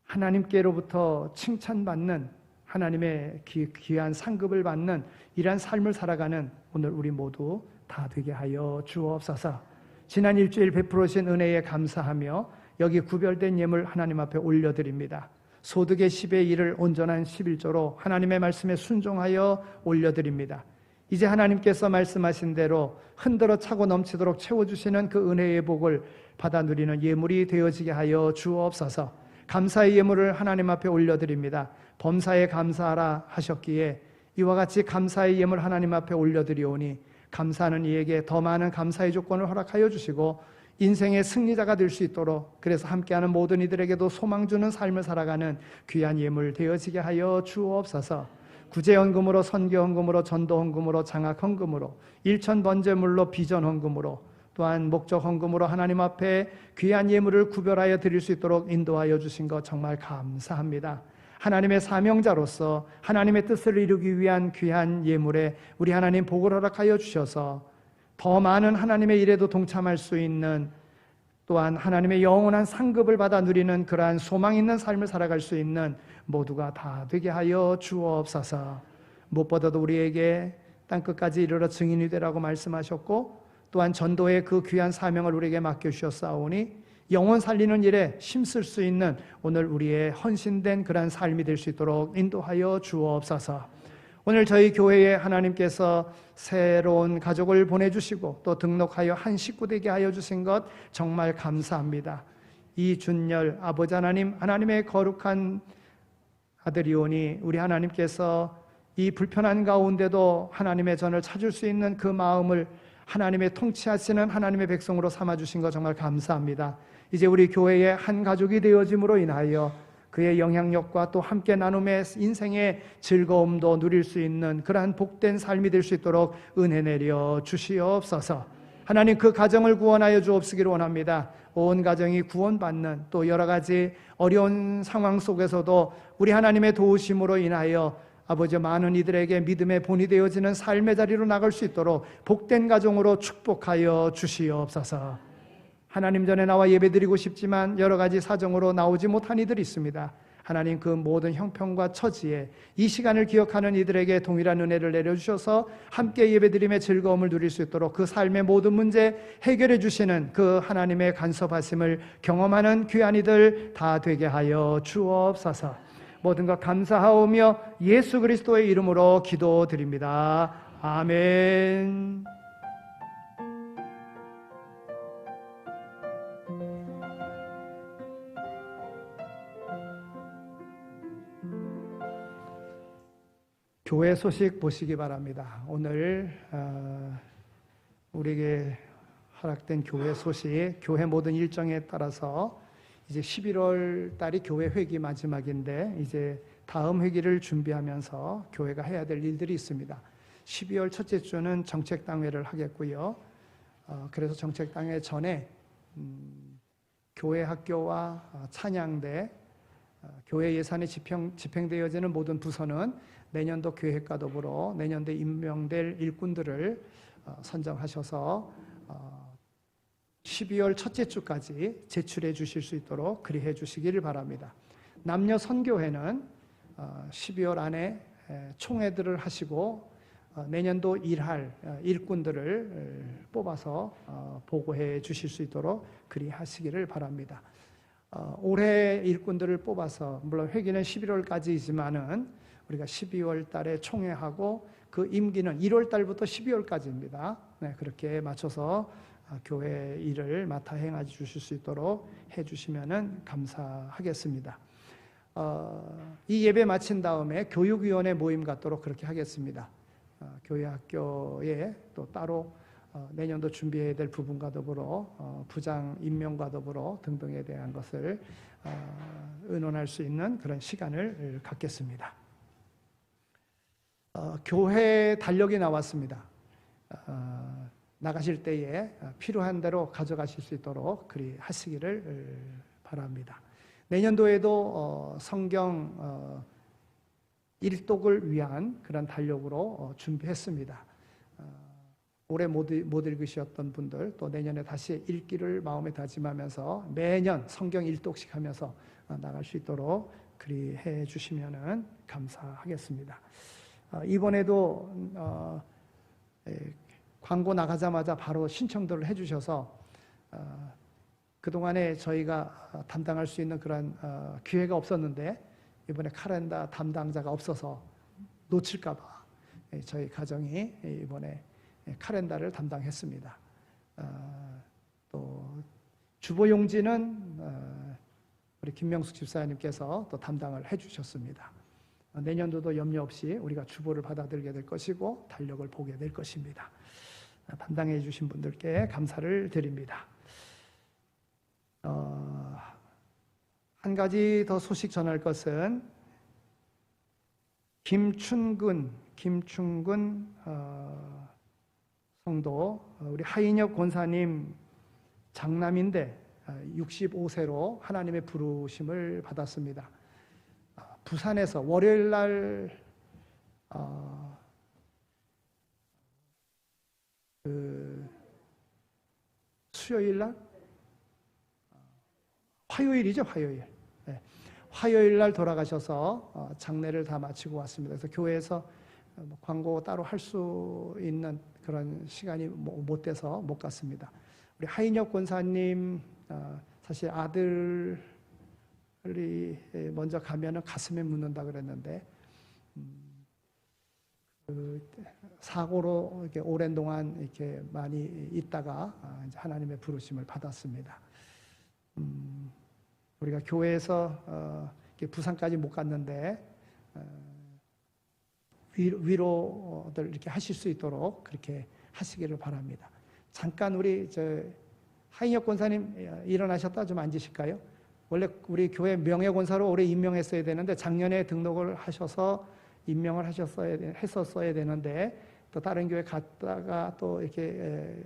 하나님께로부터 칭찬받는 하나님의 귀한 상급을 받는 이러한 삶을 살아가는 오늘 우리 모두 다 되게 하여 주옵소서. 지난 일주일 베풀으신 은혜에 감사하며 여기 구별된 예물 하나님 앞에 올려드립니다. 소득의 10의 1을 온전한 11조로 하나님의 말씀에 순종하여 올려드립니다. 이제 하나님께서 말씀하신 대로 흔들어 차고 넘치도록 채워주시는 그 은혜의 복을 받아 누리는 예물이 되어지게 하여 주옵소서. 감사의 예물을 하나님 앞에 올려드립니다. 범사에 감사하라 하셨기에 이와 같이 감사의 예물 하나님 앞에 올려드리오니 감사하는 이에게 더 많은 감사의 조건을 허락하여 주시고 인생의 승리자가 될 수 있도록, 그래서 함께하는 모든 이들에게도 소망 주는 삶을 살아가는 귀한 예물 되어지게 하여 주옵소서. 구제헌금으로, 선교헌금으로, 전도헌금으로, 장학헌금으로, 일천번제물로, 비전헌금으로, 또한 목적헌금으로 하나님 앞에 귀한 예물을 구별하여 드릴 수 있도록 인도하여 주신 것 정말 감사합니다. 하나님의 사명자로서 하나님의 뜻을 이루기 위한 귀한 예물에 우리 하나님 복을 허락하여 주셔서 더 많은 하나님의 일에도 동참할 수 있는, 또한 하나님의 영원한 상급을 받아 누리는 그러한 소망 있는 삶을 살아갈 수 있는 모두가 다 되게 하여 주옵소서. 무엇보다도 우리에게 땅끝까지 이르러 증인이 되라고 말씀하셨고 또한 전도의 그 귀한 사명을 우리에게 맡겨주셨사오니 영혼 살리는 일에 힘쓸 수 있는 오늘 우리의 헌신된 그러한 삶이 될 수 있도록 인도하여 주옵소서. 오늘 저희 교회에 하나님께서 새로운 가족을 보내주시고 또 등록하여 한 식구 되게 하여 주신 것 정말 감사합니다. 이준열 아버지 하나님, 하나님의 거룩한 아들이오니 우리 하나님께서 이 불편한 가운데도 하나님의 전을 찾을 수 있는 그 마음을 하나님의 통치하시는 하나님의 백성으로 삼아주신 것 정말 감사합니다. 이제 우리 교회의 한 가족이 되어짐으로 인하여 그의 영향력과 또 함께 나눔의 인생의 즐거움도 누릴 수 있는 그러한 복된 삶이 될 수 있도록 은혜 내려 주시옵소서. 하나님, 그 가정을 구원하여 주옵시기를 원합니다. 온 가정이 구원받는, 또 여러 가지 어려운 상황 속에서도 우리 하나님의 도우심으로 인하여 아버지 많은 이들에게 믿음의 본이 되어지는 삶의 자리로 나갈 수 있도록 복된 가정으로 축복하여 주시옵소서. 하나님 전에 나와 예배드리고 싶지만 여러 가지 사정으로 나오지 못한 이들이 있습니다. 하나님, 그 모든 형편과 처지에 이 시간을 기억하는 이들에게 동일한 은혜를 내려주셔서 함께 예배드림의 즐거움을 누릴 수 있도록 그 삶의 모든 문제 해결해 주시는 그 하나님의 간섭하심을 경험하는 귀한 이들 다 되게 하여 주옵소서. 모든 것 감사하오며 예수 그리스도의 이름으로 기도드립니다. 아멘. 교회 소식 보시기 바랍니다. 오늘 우리에게 허락된 교회 소식, 교회 모든 일정에 따라서 이제 11월 달이 교회 회기 마지막인데 이제 다음 회기를 준비하면서 교회가 해야 될 일들이 있습니다. 12월 첫째 주는 정책당회를 하겠고요. 그래서 정책당회 전에 교회 학교와 찬양대, 교회 예산이 집행되어지는 모든 부서는 내년도 계획과 더불어 내년도에 임명될 일꾼들을 선정하셔서 12월 첫째 주까지 제출해 주실 수 있도록 그리해 주시기를 바랍니다. 남녀 선교회는 12월 안에 총회들을 하시고 내년도 일할 일꾼들을 뽑아서 보고해 주실 수 있도록 그리하시기를 바랍니다. 올해 일꾼들을 뽑아서, 물론 회기는 11월까지이지만은 우리가 12월 달에 총회하고 그 임기는 1월 달부터 12월까지입니다. 네, 그렇게 맞춰서 교회 일을 맡아 행해 주실 수 있도록 해 주시면 감사하겠습니다. 이 예배 마친 다음에 교육위원회 모임 갖도록 그렇게 하겠습니다. 교회 학교에 또 따로 내년도 준비해야 될 부분과 더불어 부장 임명과 더불어 등등에 대한 것을 의논할 수 있는 그런 시간을 갖겠습니다. 교회 달력이 나왔습니다. 나가실 때에 필요한 대로 가져가실 수 있도록 그리 하시기를 바랍니다. 내년도에도 성경 일독을 위한 그런 달력으로 준비했습니다. 올해 못 읽으셨던 분들 또 내년에 다시 읽기를 마음에 다짐하면서 매년 성경 일독씩 하면서 나갈 수 있도록 그리 해 주시면 감사하겠습니다. 이번에도 광고 나가자마자 바로 신청들을 해주셔서 그동안에 저희가 담당할 수 있는 그런 기회가 없었는데 이번에 카렌다 담당자가 없어서 놓칠까 봐 저희 가정이 이번에 카렌다를 담당했습니다. 또 주보용지는 우리 김명숙 집사님께서 또 담당을 해주셨습니다. 내년도도 염려 없이 우리가 주보를 받아들게 될 것이고 달력을 보게 될 것입니다. 담당해 주신 분들께 감사를 드립니다. 한 가지 더 소식 전할 것은 김춘근 성도 우리 하인혁 권사님 장남인데 65세로 하나님의 부르심을 받았습니다. 부산에서 월요일 날 수요일 날 화요일이죠, 화요일. 네. 화요일 날 돌아가셔서 장례를 다 마치고 왔습니다. 그래서 교회에서 광고 따로 할 수 있는 그런 시간이 못 돼서 못 갔습니다. 우리 하인혁 권사님 사실 아들이 먼저 가면은 가슴에 묻는다 그랬는데 그 사고로 이렇게 오랜 동안 이렇게 많이 있다가 이제 하나님의 부르심을 받았습니다. 우리가 교회에서 부산까지 못 갔는데 위로들 이렇게 하실 수 있도록 그렇게 하시기를 바랍니다. 잠깐 우리 하인혁 권사님 일어나셨다 좀 앉으실까요? 원래 우리 교회 명예권사로 올해 임명했어야 되는데 작년에 등록을 하셔서 임명을 했었어야 되는데 또 다른 교회 갔다가 또 이렇게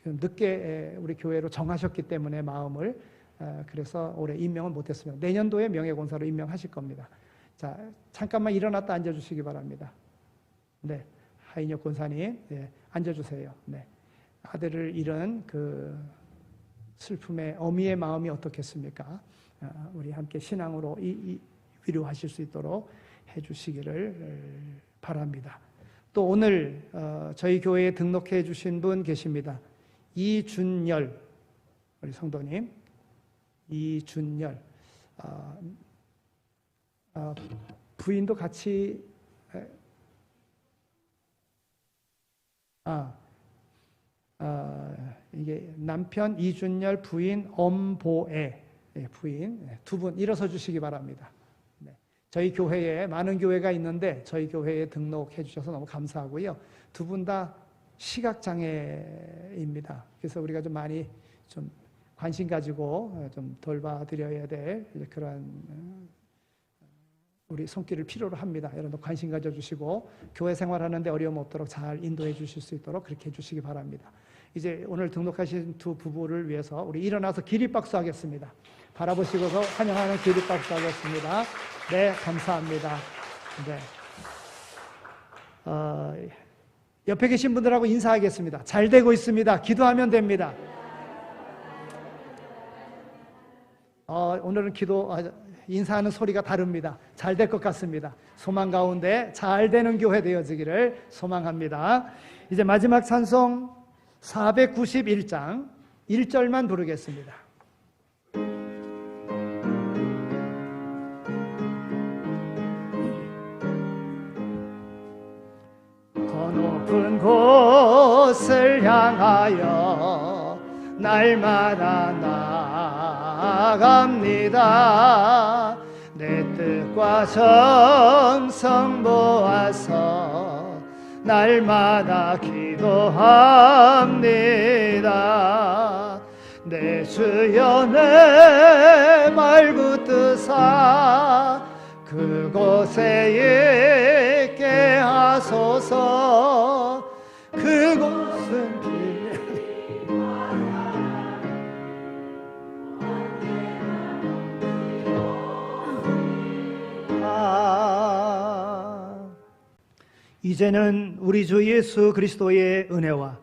늦게 우리 교회로 정하셨기 때문에 마음을 그래서 올해 임명을 못했습니다. 내년도에 명예권사로 임명하실 겁니다. 자, 잠깐만 일어났다 앉아주시기 바랍니다. 네, 하인혁 권사님, 네, 앉아주세요. 네, 아들을 잃은 그 슬픔의 어미의 마음이 어떻겠습니까? 우리 함께 신앙으로 위로하실 수 있도록 해주시기를 바랍니다. 또 오늘 저희 교회에 등록해 주신 분 계십니다. 이준열 우리 성도님, 이준열 부인도 같이 이게 남편 이준열, 부인 엄보애 부인 두 분 일어서 주시기 바랍니다. 네. 저희 교회에 많은 교회가 있는데 저희 교회에 등록해 주셔서 너무 감사하고요. 두 분 다 시각장애입니다. 그래서 우리가 좀 많이 좀 관심 가지고 좀 돌봐드려야 될 그런 우리 손길을 필요로 합니다. 여러분도 관심 가져주시고 교회 생활하는데 어려움 없도록 잘 인도해 주실 수 있도록 그렇게 해주시기 바랍니다. 이제 오늘 등록하신 두 부부를 위해서 우리 일어나서 기립박수 하겠습니다. 바라보시고서 환영하는 기립박수 하겠습니다. 네, 감사합니다. 네. 옆에 계신 분들하고 인사하겠습니다. 잘 되고 있습니다. 기도하면 됩니다. 오늘은 인사하는 소리가 다릅니다. 잘 될 것 같습니다. 소망 가운데 잘 되는 교회 되어지기를 소망합니다. 이제 마지막 찬송 491장 1절만 부르겠습니다. 더 높은 곳을 향하여 날마다 나아갑니다. 내 뜻과 정성 모아서 날마다 기도합니다. 내 주여 내 말 붙드사 그곳에 있게 하소서. 그곳은 이제는 우리 주 예수 그리스도의 은혜와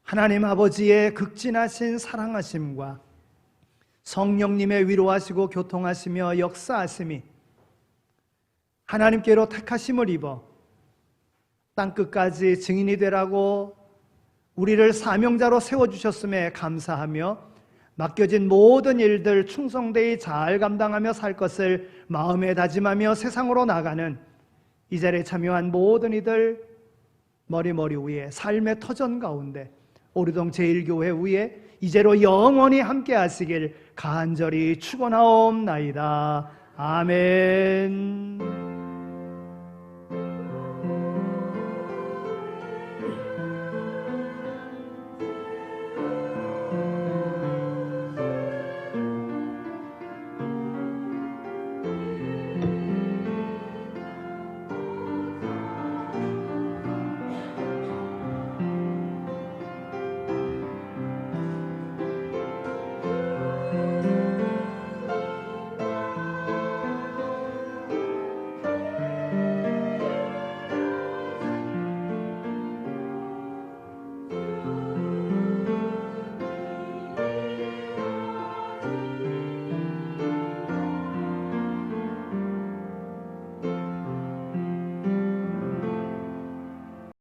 하나님 아버지의 극진하신 사랑하심과 성령님의 위로하시고 교통하시며 역사하심이 하나님께로 택하심을 입어 땅끝까지 증인이 되라고 우리를 사명자로 세워주셨음에 감사하며 맡겨진 모든 일들 충성되이 잘 감당하며 살 것을 마음에 다짐하며 세상으로 나가는 이 자리에 참여한 모든 이들 머리 위에 삶의 터전 가운데 오르동 제1교회 위에 이제로 영원히 함께 하시길 간절히 축원하옵나이다. 아멘.